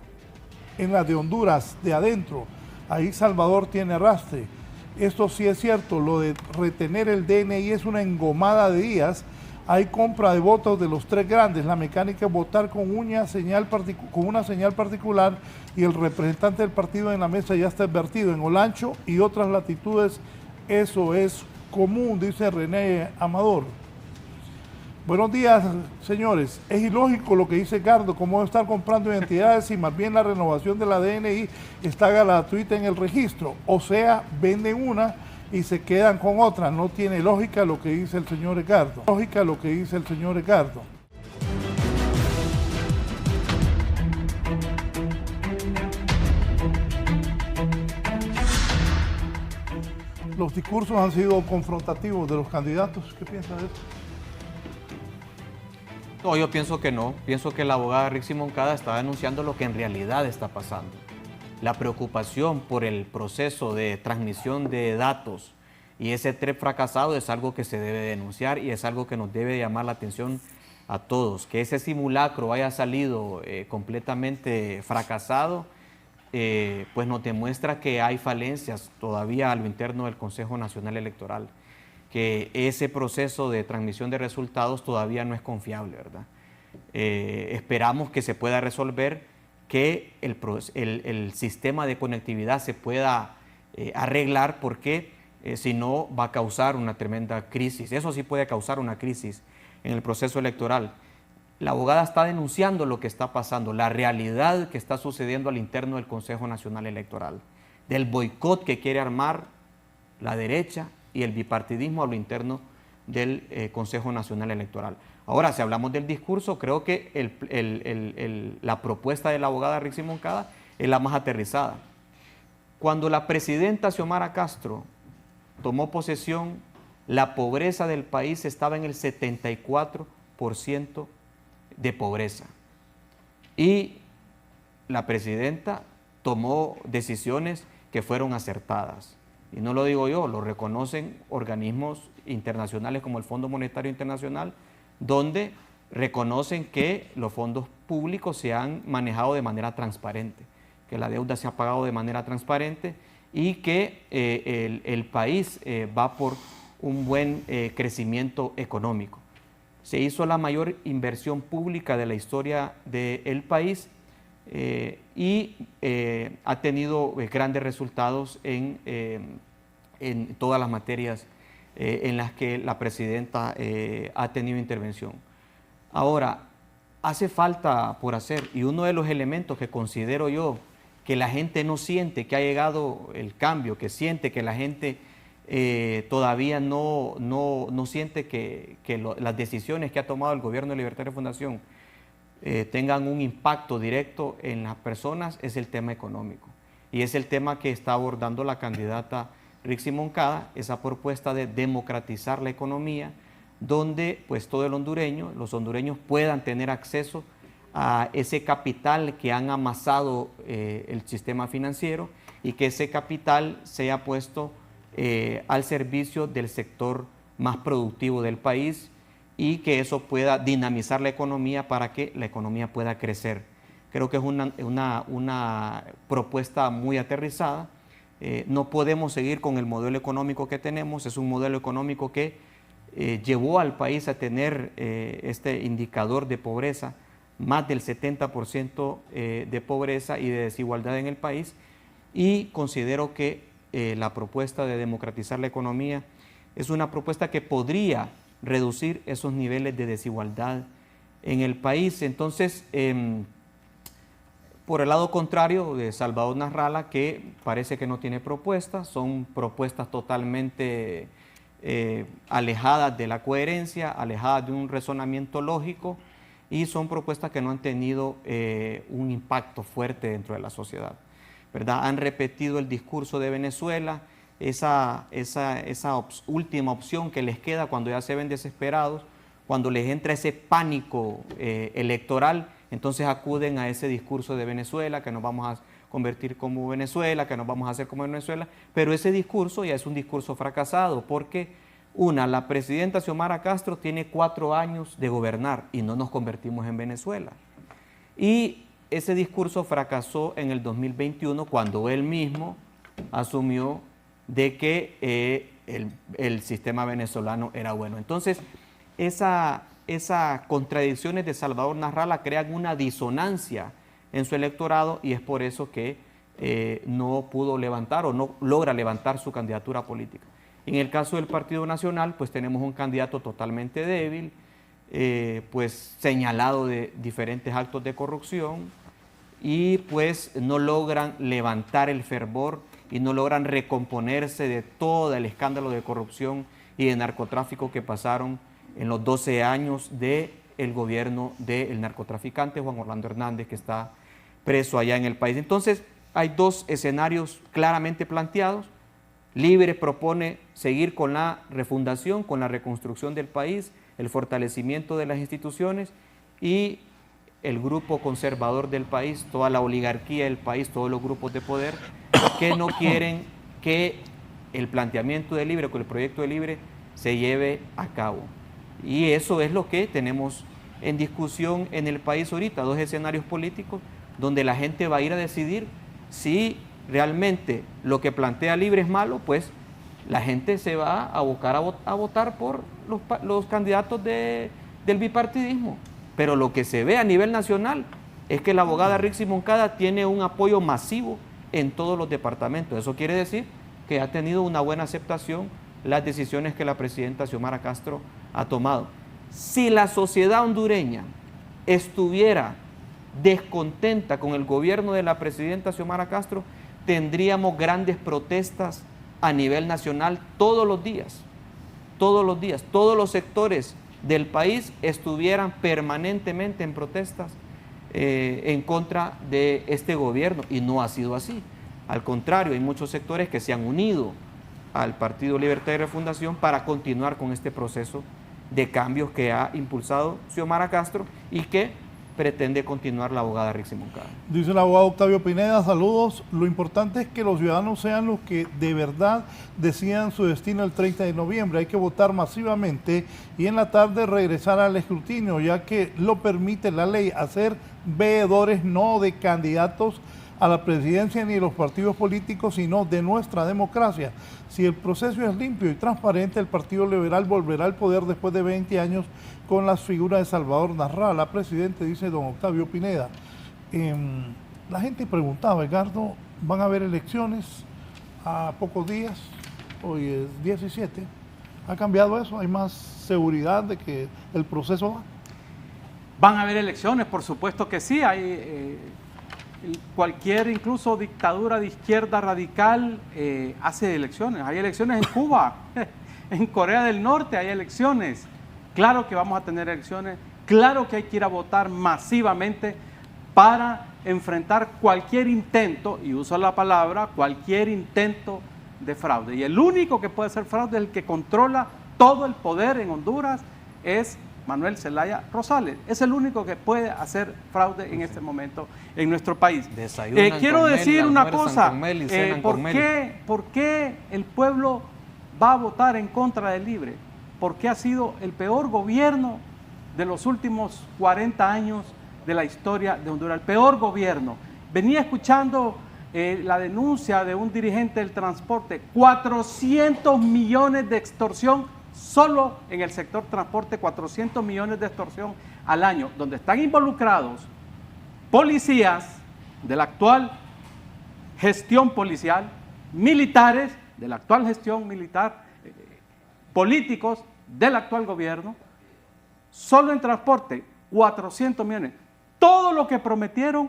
en la de Honduras, de adentro. Ahí Salvador tiene arrastre. Esto sí es cierto, lo de retener el DNI es una engomada de días. Hay compra de votos de los tres grandes, la mecánica es votar con una señal particular y el representante del partido en la mesa ya está advertido. En Olancho y otras latitudes eso es común, dice René Amador. Buenos días, señores. Es ilógico lo que dice Gardo, cómo estar comprando identidades y más bien la renovación de la DNI está gratuita en el registro. O sea, venden una y se quedan con otra. No tiene lógica lo que dice el señor Edgardo. Los discursos han sido confrontativos de los candidatos. ¿Qué piensa de eso? No, yo pienso que no. Pienso que la abogada Rixi Moncada está denunciando lo que en realidad está pasando. La preocupación por el proceso de transmisión de datos y ese TREP fracasado es algo que se debe denunciar y es algo que nos debe llamar la atención a todos. Que ese simulacro haya salido completamente fracasado, pues nos demuestra que hay falencias todavía a lo interno del Consejo Nacional Electoral, que ese proceso de transmisión de resultados todavía no es confiable, ¿verdad? Esperamos que se pueda resolver, que el sistema de conectividad se pueda arreglar porque si no va a causar una tremenda crisis. Eso sí puede causar una crisis en el proceso electoral. La abogada está denunciando lo que está pasando, la realidad que está sucediendo al interno del Consejo Nacional Electoral, del boicot que quiere armar la derecha y el bipartidismo a lo interno del Consejo Nacional Electoral. Ahora, si hablamos del discurso, creo que la propuesta de la abogada Rixi Moncada es la más aterrizada. Cuando la presidenta Xiomara Castro tomó posesión, la pobreza del país estaba en el 74% de pobreza. Y la presidenta tomó decisiones que fueron acertadas. Y no lo digo yo, lo reconocen organismos internacionales como el Fondo Monetario Internacional, donde reconocen que los fondos públicos se han manejado de manera transparente, que la deuda se ha pagado de manera transparente y que el país va por un buen crecimiento económico. Se hizo la mayor inversión pública de la historia del país y ha tenido grandes resultados en todas las materias en las que la presidenta ha tenido intervención. Ahora, hace falta por hacer, y uno de los elementos que considero yo que la gente no siente que ha llegado el cambio, que siente que la gente todavía no siente que las decisiones que ha tomado el Gobierno de Libertad y Fundación tengan un impacto directo en las personas, es el tema económico. Y es el tema que está abordando la candidata Rixi Moncada, esa propuesta de democratizar la economía, donde pues todo los hondureños puedan tener acceso a ese capital que han amasado el sistema financiero y que ese capital sea puesto al servicio del sector más productivo del país y que eso pueda dinamizar la economía para que la economía pueda crecer. Creo que es una propuesta muy aterrizada. No podemos seguir con el modelo económico que tenemos. Es un modelo económico que llevó al país a tener este indicador de pobreza, más del 70% de pobreza y de desigualdad en el país, y considero que la propuesta de democratizar la economía es una propuesta que podría reducir esos niveles de desigualdad en el país. Entonces, por el lado contrario de Salvador Nasralla, que parece que no tiene propuestas, son propuestas totalmente alejadas de la coherencia, alejadas de un razonamiento lógico, y son propuestas que no han tenido un impacto fuerte dentro de la sociedad, ¿verdad? Han repetido el discurso de Venezuela, esa última opción que les queda cuando ya se ven desesperados, cuando les entra ese pánico electoral, entonces acuden a ese discurso de Venezuela, que nos vamos a convertir como Venezuela, que nos vamos a hacer como Venezuela, pero ese discurso ya es un discurso fracasado, porque la presidenta Xiomara Castro tiene 4 años de gobernar y no nos convertimos en Venezuela. Y ese discurso fracasó en el 2021 cuando él mismo asumió de que el sistema venezolano era bueno. Entonces, esas contradicciones de Salvador Nasralla crean una disonancia en su electorado y es por eso que no pudo levantar o no logra levantar su candidatura política. En el caso del Partido Nacional, pues tenemos un candidato totalmente débil, pues señalado de diferentes actos de corrupción y pues no logran levantar el fervor y no logran recomponerse de todo el escándalo de corrupción y de narcotráfico que pasaron en los 12 años del gobierno del narcotraficante Juan Orlando Hernández, que está preso allá en el país. Entonces, hay 2 escenarios claramente planteados. Libre propone seguir con la refundación, con la reconstrucción del país, el fortalecimiento de las instituciones, y el grupo conservador del país, toda la oligarquía del país, todos los grupos de poder que no quieren que el planteamiento de Libre, que el proyecto de Libre se lleve a cabo. Y eso es lo que tenemos en discusión en el país ahorita, 2 escenarios políticos donde la gente va a ir a decidir si realmente lo que plantea Libre es malo, pues la gente se va a abocar a votar por los candidatos del bipartidismo. Pero lo que se ve a nivel nacional es que la abogada Rixi Moncada tiene un apoyo masivo en todos los departamentos. Eso quiere decir que ha tenido una buena aceptación las decisiones que la presidenta Xiomara Castro ha tomado. Si la sociedad hondureña estuviera descontenta con el gobierno de la presidenta Xiomara Castro, tendríamos grandes protestas a nivel nacional todos los días. Todos los sectores del país estuvieran permanentemente en protestas en contra de este gobierno, y no ha sido así. Al contrario, hay muchos sectores que se han unido al Partido Libertad y Refundación para continuar con este proceso de cambios que ha impulsado Xiomara Castro y que pretende continuar la abogada Rixi Moncada. Dice el abogado Octavio Pineda, saludos. Lo importante es que los ciudadanos sean los que de verdad decidan su destino el 30 de noviembre. Hay que votar masivamente y en la tarde regresar al escrutinio, ya que lo permite la ley, hacer veedores no de candidatos a la presidencia ni de los partidos políticos, sino de nuestra democracia. Si el proceso es limpio y transparente, el Partido Liberal volverá al poder después de 20 años con las figuras de Salvador Narrala, presidente, dice don Octavio Pineda. La gente preguntaba, Edgardo, ¿van a haber elecciones a pocos días? Hoy es 17. ¿Ha cambiado eso? ¿Hay más seguridad de que el proceso va? Van a haber elecciones, por supuesto que sí. Hay cualquier, incluso dictadura de izquierda radical hace elecciones. Hay elecciones en Cuba, en Corea del Norte hay elecciones. Claro que vamos a tener elecciones, claro que hay que ir a votar masivamente para enfrentar cualquier intento, y uso la palabra, cualquier intento de fraude. Y el único que puede hacer fraude, el que controla todo el poder en Honduras, es Manuel Zelaya Rosales. Es el único que puede hacer fraude en este momento en nuestro país. Quiero decir una cosa, ¿por qué el pueblo va a votar en contra del Libre? Porque ha sido el peor gobierno de los últimos 40 años de la historia de Honduras, el peor gobierno. Venía escuchando la denuncia de un dirigente del transporte, 400 millones de extorsión solo en el sector transporte, 400 millones de extorsión al año, donde están involucrados policías de la actual gestión policial, militares de la actual gestión militar, políticos del actual gobierno, solo en transporte, 400 millones. Todo lo que prometieron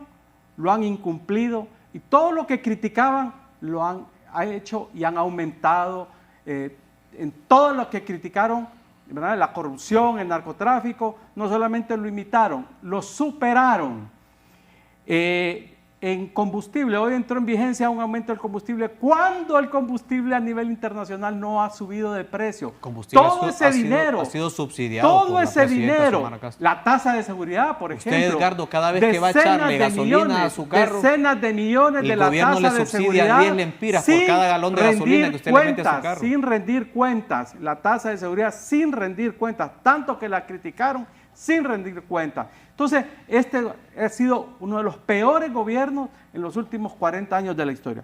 lo han incumplido y todo lo que criticaban lo han hecho y han aumentado. En todo lo que criticaron, ¿verdad?, la corrupción, el narcotráfico, no solamente lo imitaron, lo superaron. En combustible, hoy entró en vigencia un aumento del combustible. ¿Cuándo el combustible a nivel internacional no ha subido de precio? Todo ese dinero ha sido subsidiado. Todo ese dinero, la tasa de seguridad, por ejemplo. Usted, Edgardo, cada vez que va a echarle gasolina a su carro, decenas de millones de la tasa de seguridad, 10 lempiras por cada galón de gasolina que usted le mete a su carro. Sin rendir cuentas, la tasa de seguridad sin rendir cuentas, tanto que la criticaron sin rendir cuentas. Entonces, este ha sido uno de los peores gobiernos en los últimos 40 años de la historia.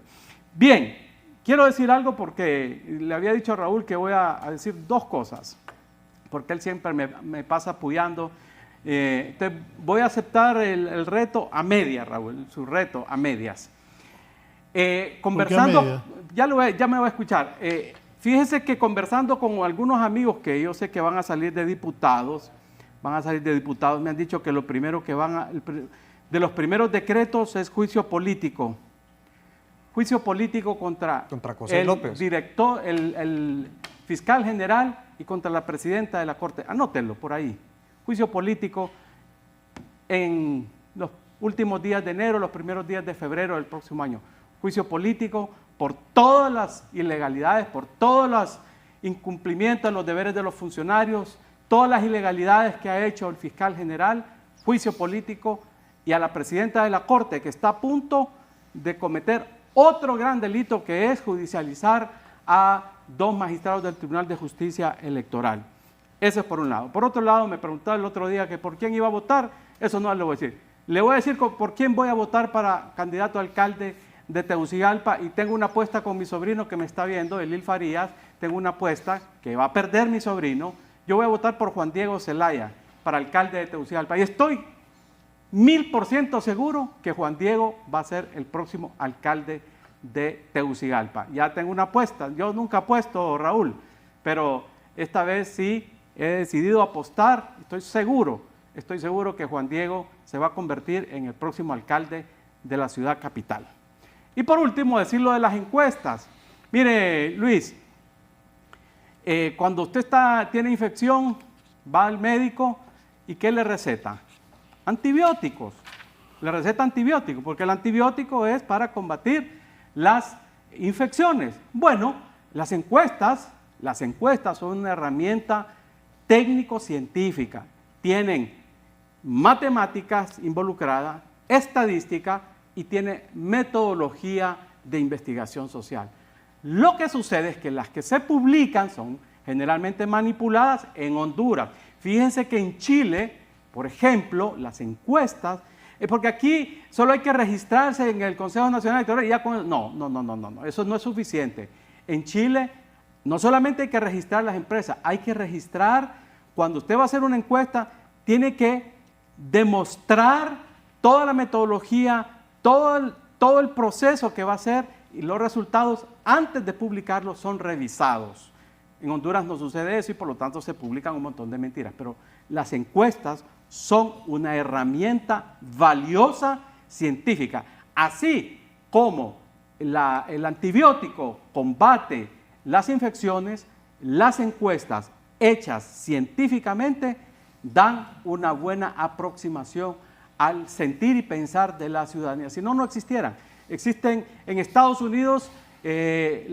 Bien, quiero decir algo porque le había dicho a Raúl que voy a decir dos cosas, porque él siempre me pasa apoyando. Entonces voy a aceptar el reto a medias, Raúl, su reto a medias. Conversando, ¿Por qué a medias? Ya me va a escuchar. Fíjese que conversando con algunos amigos que yo sé que van a salir de diputados, me han dicho que lo primero que de los primeros decretos es juicio político. Juicio político contra José el López, director, el fiscal general y contra la presidenta de la Corte. Anótenlo por ahí. Juicio político en los últimos días de enero, los primeros días de febrero del próximo año. Juicio político por todas las ilegalidades, por todos los incumplimientos de los deberes de los funcionarios, todas las ilegalidades que ha hecho el fiscal general, juicio político, y a la presidenta de la Corte, que está a punto de cometer otro gran delito, que es judicializar a 2 magistrados del Tribunal de Justicia Electoral. Eso es por un lado. Por otro lado, me preguntaba el otro día que por quién iba a votar. Eso no le voy a decir. Le voy a decir por quién voy a votar para candidato a alcalde de Tegucigalpa, y tengo una apuesta con mi sobrino que me está viendo, Elil Farías. Tengo una apuesta que va a perder mi sobrino. Yo voy a votar por Juan Diego Zelaya para alcalde de Tegucigalpa, y estoy 1000% seguro que Juan Diego va a ser el próximo alcalde de Tegucigalpa. Ya tengo una apuesta, yo nunca apuesto, Raúl, pero esta vez sí he decidido apostar, estoy seguro que Juan Diego se va a convertir en el próximo alcalde de la ciudad capital. Y por último, decir lo de las encuestas. Mire, Luis, cuando usted tiene infección, va al médico y ¿qué le receta? Antibióticos. Le receta antibióticos, porque el antibiótico es para combatir las infecciones. Bueno, las encuestas son una herramienta técnico-científica. Tienen matemáticas involucradas, estadística y tiene metodología de investigación social. Lo que sucede es que las que se publican son generalmente manipuladas en Honduras. Fíjense que en Chile, por ejemplo, las encuestas, porque aquí solo hay que registrarse en el Consejo Nacional Electoral y ya con... No, eso no es suficiente. En Chile no solamente hay que registrar las empresas, hay que registrar, cuando usted va a hacer una encuesta, tiene que demostrar toda la metodología, todo el proceso que va a hacer, y los resultados antes de publicarlos son revisados. En Honduras no sucede eso y por lo tanto se publican un montón de mentiras, pero las encuestas son una herramienta valiosa científica. Así como el antibiótico combate las infecciones, las encuestas hechas científicamente dan una buena aproximación al sentir y pensar de la ciudadanía. Si no, no existieran. Existen en Estados Unidos, se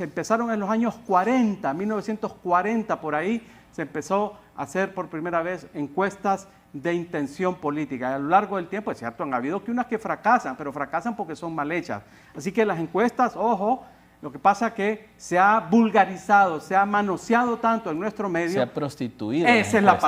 empezaron en los años 40, 1940 por ahí, se empezó a hacer por primera vez encuestas de intención política. A lo largo del tiempo, es cierto, han habido que unas que fracasan, pero fracasan porque son mal hechas. Así que las encuestas, ojo, lo que pasa es que se ha vulgarizado, se ha manoseado tanto en nuestro medio. Se ha prostituido. Esa es la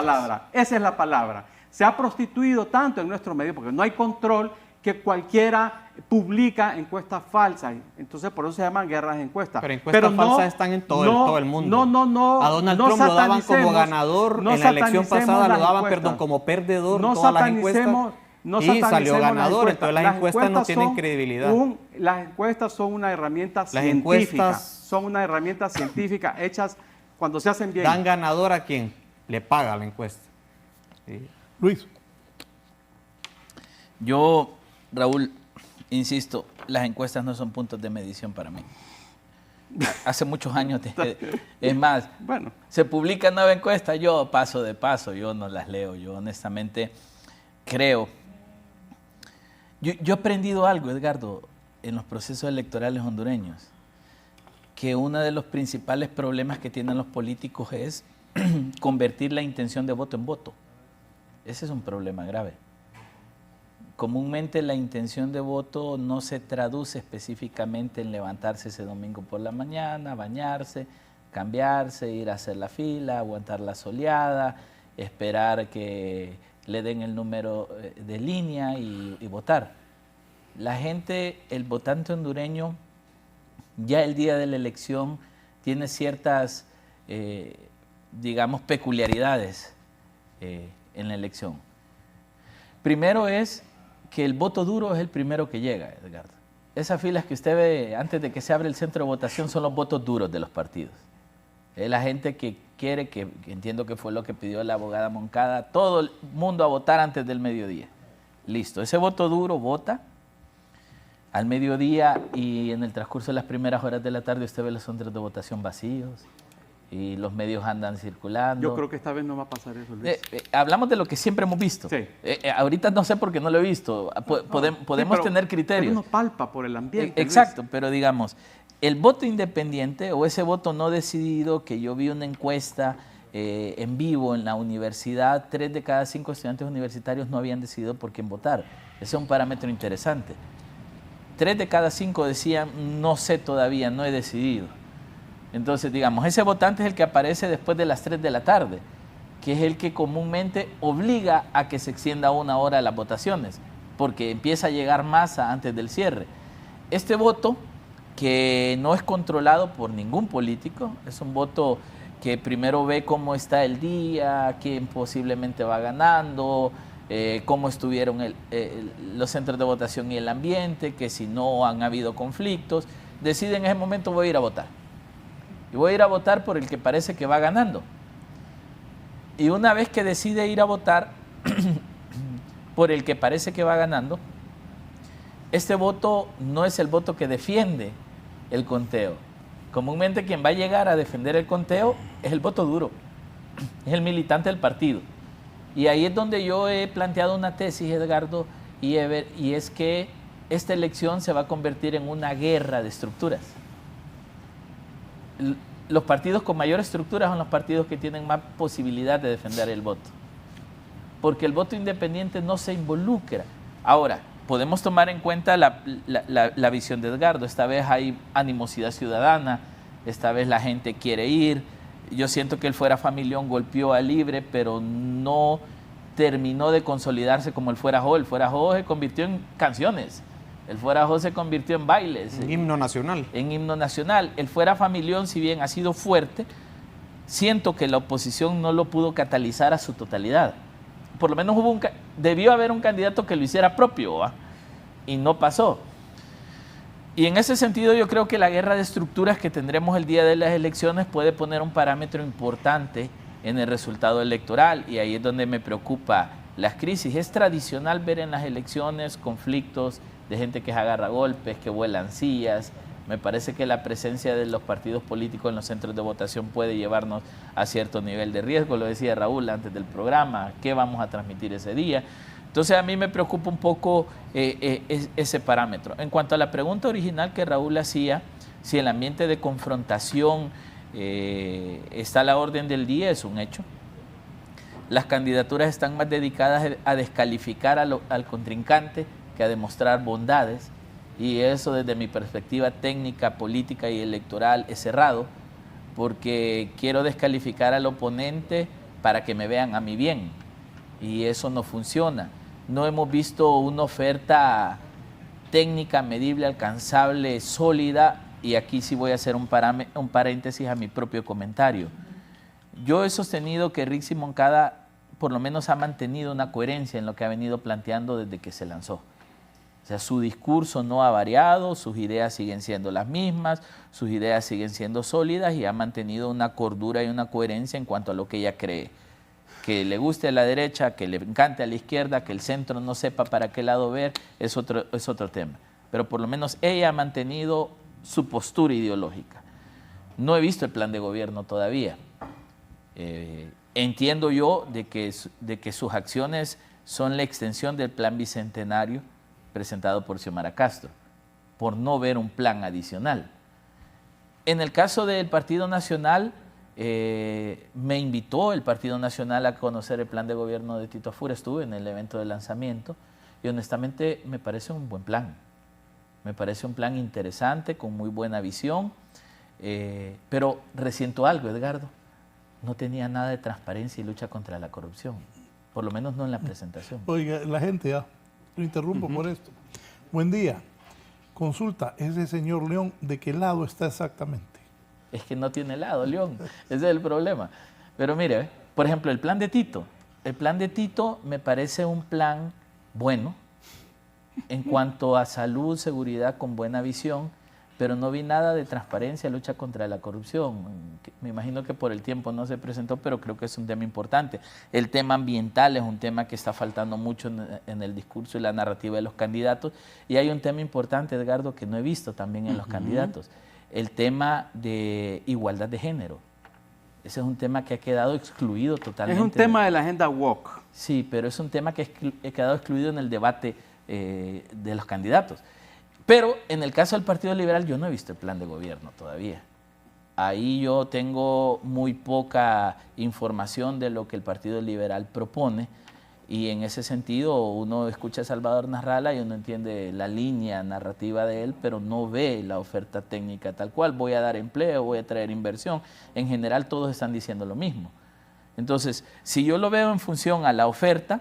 palabra. Se ha prostituido tanto en nuestro medio porque no hay control, que cualquiera publica encuestas falsas. Entonces por eso se llaman guerras de encuestas. Pero encuestas falsas están en todo el mundo. No. A Donald Trump lo daban como ganador, en la elección pasada lo daban, como perdedor, todas las encuestas. Y salió ganador, entonces las encuestas no tienen credibilidad. Las encuestas son una herramienta científica. Son una herramienta científica hechas cuando se hacen bien. ¿Dan ganador a quién? Le paga la encuesta. Sí. Luis. Yo, Raúl, insisto, las encuestas no son puntos de medición para mí. Hace muchos años, es más, bueno, se publica nueva encuesta, yo paso de paso, yo no las leo, yo honestamente creo. Yo he aprendido algo, Edgardo, en los procesos electorales hondureños, que uno de los principales problemas que tienen los políticos es convertir la intención de voto en voto. Ese es un problema grave. Comúnmente la intención de voto no se traduce específicamente en levantarse ese domingo por la mañana, bañarse, cambiarse, ir a hacer la fila, aguantar la soleada, esperar que le den el número de línea y votar. La gente, el votante hondureño, ya el día de la elección tiene ciertas, digamos, peculiaridades en la elección. Primero es que el voto duro es el primero que llega, Edgardo. Esas filas que usted ve antes de que se abra el centro de votación son los votos duros de los partidos. Es la gente que quiere, que entiendo que fue lo que pidió la abogada Moncada, todo el mundo a votar antes del mediodía. Listo, ese voto duro vota al mediodía y en el transcurso de las primeras horas de la tarde usted ve los centros de votación vacíos y los medios andan circulando. Yo creo que esta vez no va a pasar eso, Luis. Hablamos de lo que siempre hemos visto. Sí. Ahorita no sé por qué no lo he visto. Podemos tener criterios. Uno palpa por el ambiente. Exacto, Luis. Pero digamos, el voto independiente o ese voto no decidido, que yo vi una encuesta en vivo en la universidad, 3 de cada 5 estudiantes universitarios no habían decidido por quién votar. Ese es un parámetro interesante. 3 de cada 5 decían, no sé todavía, no he decidido. Entonces, digamos, ese votante es el que aparece después de las 3 de la tarde, que es el que comúnmente obliga a que se extienda 1 hora las votaciones, porque empieza a llegar masa antes del cierre. Este voto, que no es controlado por ningún político, es un voto que primero ve cómo está el día, quién posiblemente va ganando, cómo estuvieron los centros de votación y el ambiente, que si no han habido conflictos, decide en ese momento voy a ir a votar. Y voy a ir a votar por el que parece que va ganando. Y una vez que decide ir a votar por el que parece que va ganando, este voto no es el voto que defiende el conteo. Comúnmente quien va a llegar a defender el conteo es el voto duro, es el militante del partido. Y ahí es donde yo he planteado una tesis, Edgardo y Ever, y es que esta elección se va a convertir en una guerra de estructuras. Los partidos con mayor estructura son los partidos que tienen más posibilidad de defender el voto, porque el voto independiente no se involucra. Ahora, podemos tomar en cuenta la visión de Edgardo. Esta vez hay animosidad ciudadana, esta vez la gente quiere ir. Yo siento que el Fuera Familión golpeó a Libre, pero no terminó de consolidarse como el Fuera Jo. El Fuera Jo se convirtió en canciones, el Fuera Jo se convirtió en bailes. En himno nacional. En himno nacional. El Fuera Familión, si bien ha sido fuerte, siento que la oposición no lo pudo catalizar a su totalidad. Por lo menos debió haber un candidato que lo hiciera propio, ¿va? Y no pasó. Y en ese sentido yo creo que la guerra de estructuras que tendremos el día de las elecciones puede poner un parámetro importante en el resultado electoral, y ahí es donde me preocupa las crisis. Es tradicional ver en las elecciones conflictos de gente que se agarra golpes, que vuelan sillas. Me parece que la presencia de los partidos políticos en los centros de votación puede llevarnos a cierto nivel de riesgo. Lo decía Raúl antes del programa, ¿qué vamos a transmitir ese día? Entonces a mí me preocupa un poco ese parámetro. En cuanto a la pregunta original que Raúl hacía, si el ambiente de confrontación está a la orden del día, es un hecho. Las candidaturas están más dedicadas a descalificar al contrincante que a demostrar bondades. Y eso desde mi perspectiva técnica, política y electoral es errado, porque quiero descalificar al oponente para que me vean a mí bien, y eso no funciona. No hemos visto una oferta técnica, medible, alcanzable, sólida, y aquí sí voy a hacer un paréntesis a mi propio comentario. Yo he sostenido que Rixi Moncada por lo menos ha mantenido una coherencia en lo que ha venido planteando desde que se lanzó. O sea, su discurso no ha variado, sus ideas siguen siendo las mismas, sus ideas siguen siendo sólidas, y ha mantenido una cordura y una coherencia en cuanto a lo que ella cree. Que le guste a la derecha, que le encante a la izquierda, que el centro no sepa para qué lado ver, es otro tema. Pero por lo menos ella ha mantenido su postura ideológica. No he visto el plan de gobierno todavía. Entiendo yo de que sus acciones son la extensión del plan bicentenario presentado por Xiomara Castro, por no ver un plan adicional. En el caso del Partido Nacional, me invitó el Partido Nacional a conocer el plan de gobierno de Tito Afura. Estuve en el evento de lanzamiento y honestamente me parece un buen plan. Me parece un plan interesante, con muy buena visión, pero resiento algo, Edgardo. No tenía nada de transparencia y lucha contra la corrupción, por lo menos no en la presentación. Oiga, la gente ya, lo interrumpo por esto. Buen día. Consulta, ese señor León, ¿de qué lado está exactamente? Es que no tiene lado, León. Ese es el problema. Pero mire, por ejemplo, el plan de Tito. El plan de Tito me parece un plan bueno en cuanto a salud, seguridad, con buena visión, pero no vi nada de transparencia, lucha contra la corrupción. Me imagino que por el tiempo no se presentó, pero creo que es un tema importante. El tema ambiental es un tema que está faltando mucho en el discurso y la narrativa de los candidatos. Y hay un tema importante, Edgardo, que no he visto también en los candidatos. El tema de igualdad de género. Ese es un tema que ha quedado excluido totalmente. Es un tema de la agenda woke. Sí, pero es un tema que ha quedado excluido en el debate de los candidatos. Pero en el caso del Partido Liberal yo no he visto el plan de gobierno todavía. Ahí yo tengo muy poca información de lo que el Partido Liberal propone, y en ese sentido uno escucha a Salvador Nasralla y uno entiende la línea narrativa de él, pero no ve la oferta técnica tal cual. Voy a dar empleo, voy a traer inversión. En general todos están diciendo lo mismo. Entonces, si yo lo veo en función a la oferta,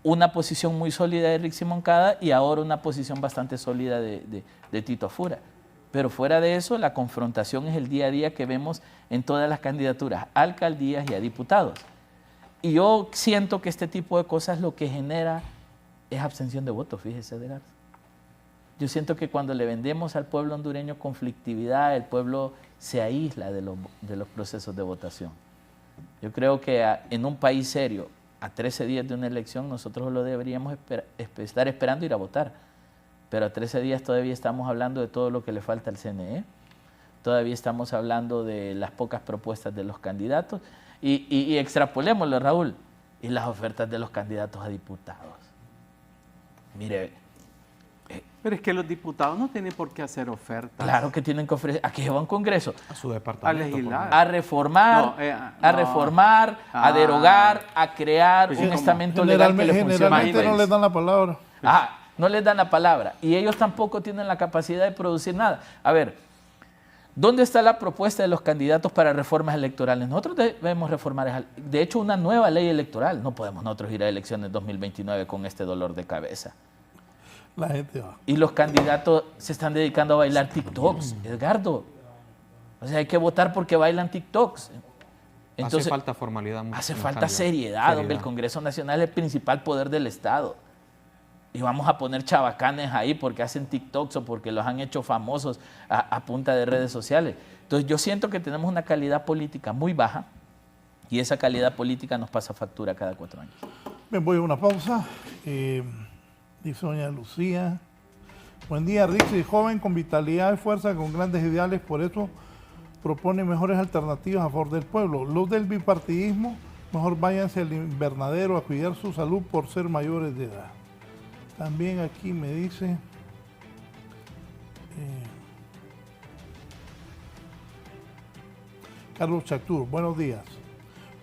una posición muy sólida de Rixi Moncada y ahora una posición bastante sólida de Tito Afura. Pero fuera de eso, la confrontación es el día a día que vemos en todas las candidaturas, a alcaldías y a diputados. Y yo siento que este tipo de cosas lo que genera es abstención de votos, fíjese, Edgardo. Yo siento que cuando le vendemos al pueblo hondureño conflictividad, el pueblo se aísla de los procesos de votación. Yo creo que en un país serio, a 13 días de una elección, nosotros lo deberíamos estar esperando ir a votar. Pero a 13 días todavía estamos hablando de todo lo que le falta al CNE, todavía estamos hablando de las pocas propuestas de los candidatos y extrapolémoslo, Raúl, y las ofertas de los candidatos a diputados. Mire, pero es que los diputados no tienen por qué hacer ofertas. Claro que tienen que ofrecer. ¿A qué va un Congreso? A su departamento. A legislar. A reformar, a derogar, a crear pues un estamento legal que le funcione. Generalmente no les dan la palabra. No les dan la palabra. Y ellos tampoco tienen la capacidad de producir nada. A ver, ¿dónde está la propuesta de los candidatos para reformas electorales? Nosotros debemos reformar, de hecho, una nueva ley electoral. No podemos nosotros ir a elecciones 2029 con este dolor de cabeza. La gente va. Y los candidatos se están dedicando a bailar TikToks, Edgardo. O sea, hay que votar porque bailan TikToks. Entonces, hace falta formalidad. Hace falta seriedad, hombre. El Congreso Nacional es el principal poder del Estado. Y vamos a poner chabacanes ahí porque hacen TikToks o porque los han hecho famosos a punta de redes sociales. Entonces yo siento que tenemos una calidad política muy baja y esa calidad política nos pasa factura cada 4 años. Bien, voy a una pausa. Dice doña Lucía. Buen día, Richie, joven con vitalidad y fuerza, con grandes ideales, por eso propone mejores alternativas a favor del pueblo. Los del bipartidismo, mejor váyanse al invernadero a cuidar su salud por ser mayores de edad. También aquí me dice, Carlos Chactur, buenos días.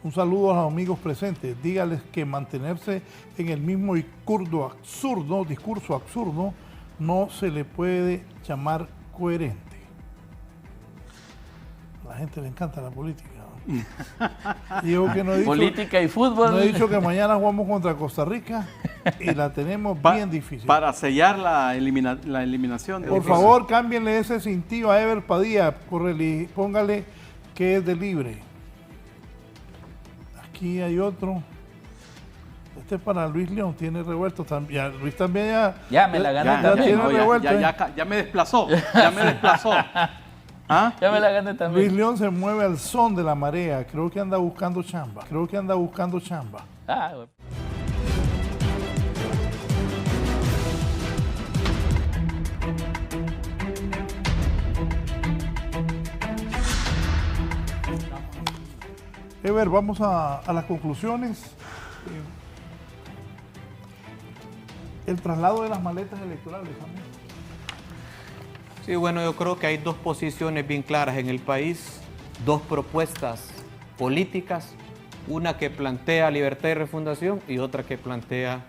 Un saludo a los amigos presentes. Dígales que mantenerse en el mismo discurso absurdo no se le puede llamar coherente. A la gente le encanta la política. Digo que no he dicho, política y fútbol. No he dicho que mañana jugamos contra Costa Rica y la tenemos bien difícil. Para sellar la eliminación. Por favor, cámbienle ese cintillo a Ever Padilla, póngale que es de libre. Aquí hay otro. Este es para Luis León, tiene revuelto también. Luis también ya me la gané también. Ya me desplazó. Ya me desplazó. Ya me la gané también. Luis León se mueve al son de la marea. Creo que anda buscando chamba. Bueno. Ever, vamos a las conclusiones. El traslado de las maletas electorales también. Sí, bueno, yo creo que hay dos posiciones bien claras en el país, dos propuestas políticas, una que plantea libertad y refundación y otra que plantea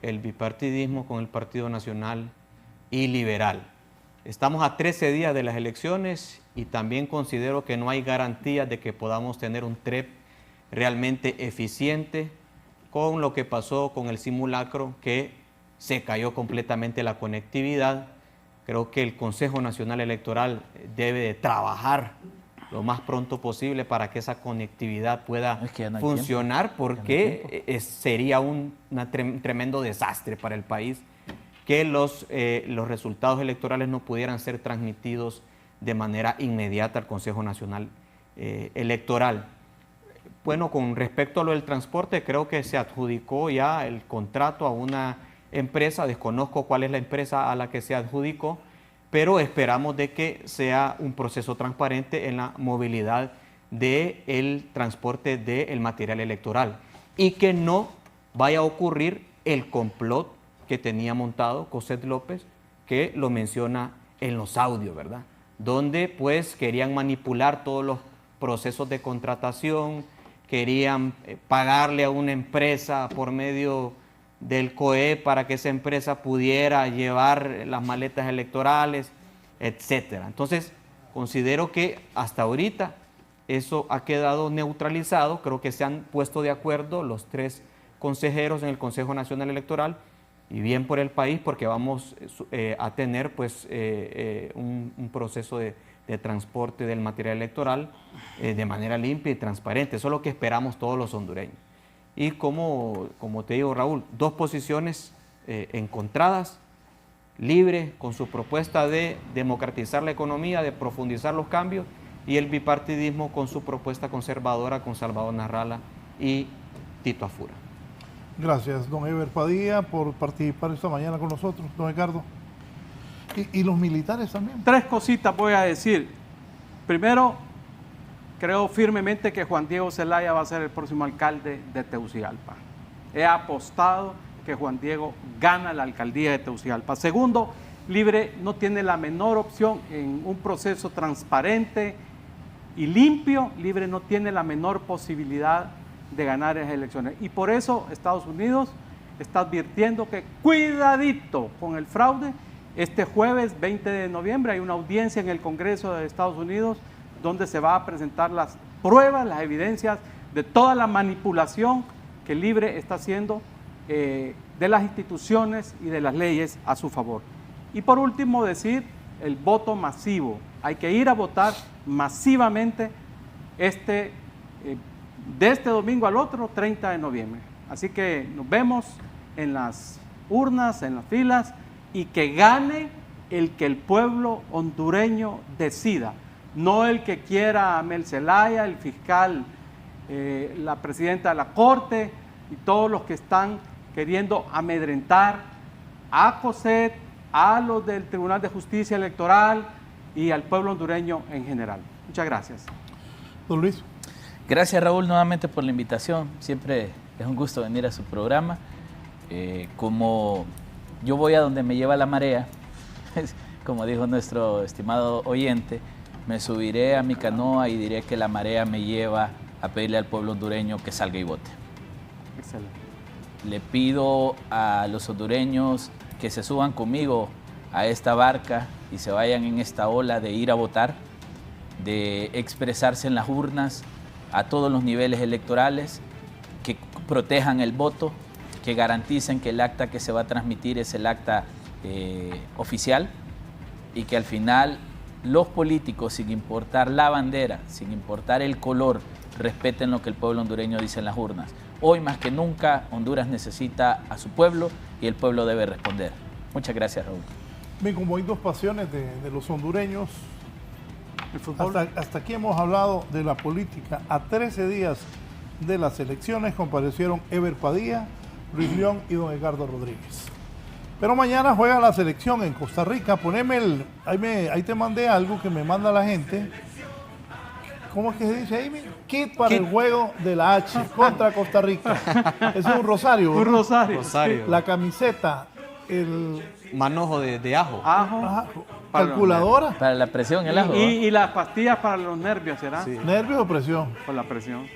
el bipartidismo con el Partido Nacional y Liberal. Estamos a 13 días de las elecciones y también considero que no hay garantías de que podamos tener un TREP realmente eficiente con lo que pasó con el simulacro, que se cayó completamente la conectividad. Creo que el Consejo Nacional Electoral debe de trabajar lo más pronto posible para que esa conectividad pueda funcionar, porque sería un tremendo desastre para el país que los resultados electorales no pudieran ser transmitidos de manera inmediata al Consejo Nacional Electoral. Bueno, con respecto a lo del transporte, creo que se adjudicó ya el contrato a una empresa, desconozco cuál es la empresa a la que se adjudicó, pero esperamos de que sea un proceso transparente en la movilidad del transporte del material electoral y que no vaya a ocurrir el complot que tenía montado Cosette López, que lo menciona en los audios, ¿verdad? Donde pues querían manipular todos los procesos de contratación, querían pagarle a una empresa por medio del COE para que esa empresa pudiera llevar las maletas electorales, etcétera. Entonces, considero que hasta ahorita eso ha quedado neutralizado. Creo que se han puesto de acuerdo los 3 consejeros en el Consejo Nacional Electoral, y bien por el país, porque vamos a tener pues un proceso de transporte del material electoral de manera limpia y transparente. Eso es lo que esperamos todos los hondureños. y como te digo, Raúl, dos posiciones encontradas, Libre con su propuesta de democratizar la economía, de profundizar los cambios, y el bipartidismo con su propuesta conservadora con Salvador Narrala y Tito Afura. Gracias, don Eber Padilla, por participar esta mañana con nosotros, don Edgardo. Y los militares también. 3 cositas voy a decir. Primero, creo firmemente que Juan Diego Zelaya va a ser el próximo alcalde de Tegucigalpa. He apostado que Juan Diego gana la alcaldía de Tegucigalpa. Segundo, Libre no tiene la menor opción en un proceso transparente y limpio. Libre no tiene la menor posibilidad de ganar esas elecciones. Y por eso Estados Unidos está advirtiendo que cuidadito con el fraude. Este jueves 20 de noviembre hay una audiencia en el Congreso de Estados Unidos donde se va a presentar las pruebas, las evidencias de toda la manipulación que Libre está haciendo de las instituciones y de las leyes a su favor. Y por último decir el voto masivo. Hay que ir a votar masivamente de este domingo al otro, 30 de noviembre. Así que nos vemos en las urnas, en las filas, y que gane el que el pueblo hondureño decida, no el que quiera a Mel Zelaya, el fiscal, la presidenta de la Corte y todos los que están queriendo amedrentar a COSET, a los del Tribunal de Justicia Electoral y al pueblo hondureño en general. Muchas gracias. Don Luis. Gracias, Raúl, nuevamente por la invitación. Siempre es un gusto venir a su programa. Como yo voy a donde me lleva la marea, como dijo nuestro estimado oyente, me subiré a mi canoa y diré que la marea me lleva a pedirle al pueblo hondureño que salga y vote. Excelente. Le pido a los hondureños que se suban conmigo a esta barca y se vayan en esta ola de ir a votar, de expresarse en las urnas a todos los niveles electorales, que protejan el voto, que garanticen que el acta que se va a transmitir es el acta oficial, y que al final los políticos, sin importar la bandera, sin importar el color, respeten lo que el pueblo hondureño dice en las urnas. Hoy más que nunca Honduras necesita a su pueblo y el pueblo debe responder. Muchas gracias, Raúl. Bien, como hay dos pasiones de los hondureños, el fútbol. Hasta aquí hemos hablado de la política. A 13 días de las elecciones comparecieron Eber Padilla, Luis León y don Edgardo Rodríguez. Pero mañana juega la selección en Costa Rica. Poneme ahí te mandé algo que me manda la gente. ¿Cómo es que se dice ahí? Kit para el juego de la H contra Costa Rica. Ese es un rosario. Un rosario. La camiseta, el manojo de ajo. Calculadora. Para la presión, el ajo. Y las pastillas para los nervios, ¿será? Sí. ¿Nervios o presión? Por la presión.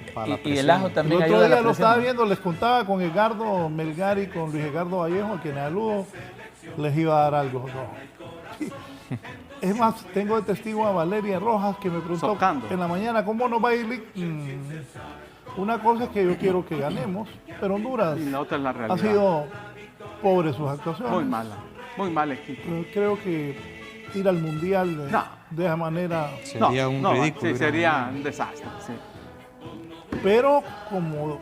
Y el ajo también el otro ayuda día a la lo presión. estaba viendo, les contaba con Edgardo Melgar y con Luis Edgardo Vallejo, a quienes saludo, les iba a dar algo. No. Es más, tengo de testigo a Valeria Rojas, que me preguntó en la mañana cómo nos va a ir. Una cosa es que yo quiero que ganemos, pero Honduras y la otra es la realidad. Ha sido pobre sus actuaciones. Muy mal equipo. Creo que ir al Mundial de esa manera sería un ridículo. Sí, sería un desastre. Sí. Pero como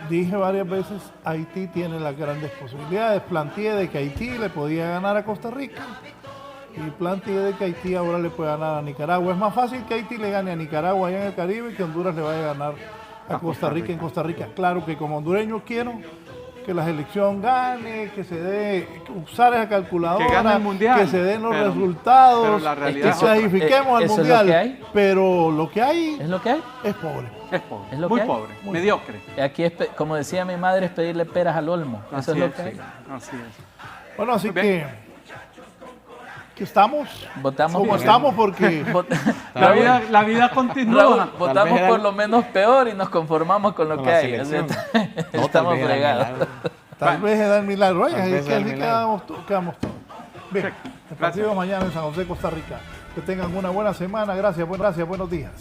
dije varias veces, Haití tiene las grandes posibilidades. Planteé de que Haití le podía ganar a Costa Rica y planteé de que Haití ahora le puede ganar a Nicaragua. Es más fácil que Haití le gane a Nicaragua allá en el Caribe que Honduras le vaya a ganar a Costa Rica en Costa Rica. Claro que como hondureño quiero que la selección gane, que se dé, usar esa calculadora, que gane el mundial, que se den los resultados, pero la realidad que clasifiquemos al mundial. Es lo que hay. Pero lo que hay es lo que hay. Es pobre. Es pobre. Es lo muy que hay. Pobre. Mediocre. Aquí es, como decía mi madre, es pedirle peras al olmo. Eso es lo que hay. Así es. Bueno, así que estamos. Votamos como estamos porque la vida continúa. Raúl, votamos por lo menos peor y nos conformamos con lo que hay. Estamos fregados. Tal vez es el milagro. Oye, es que así quedamos todos. Bien, el partido mañana en San José, Costa Rica. Que tengan una buena semana. Gracias, buenos días.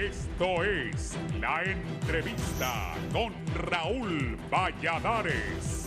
Esta Esto es La Entrevista con Raúl Valladares.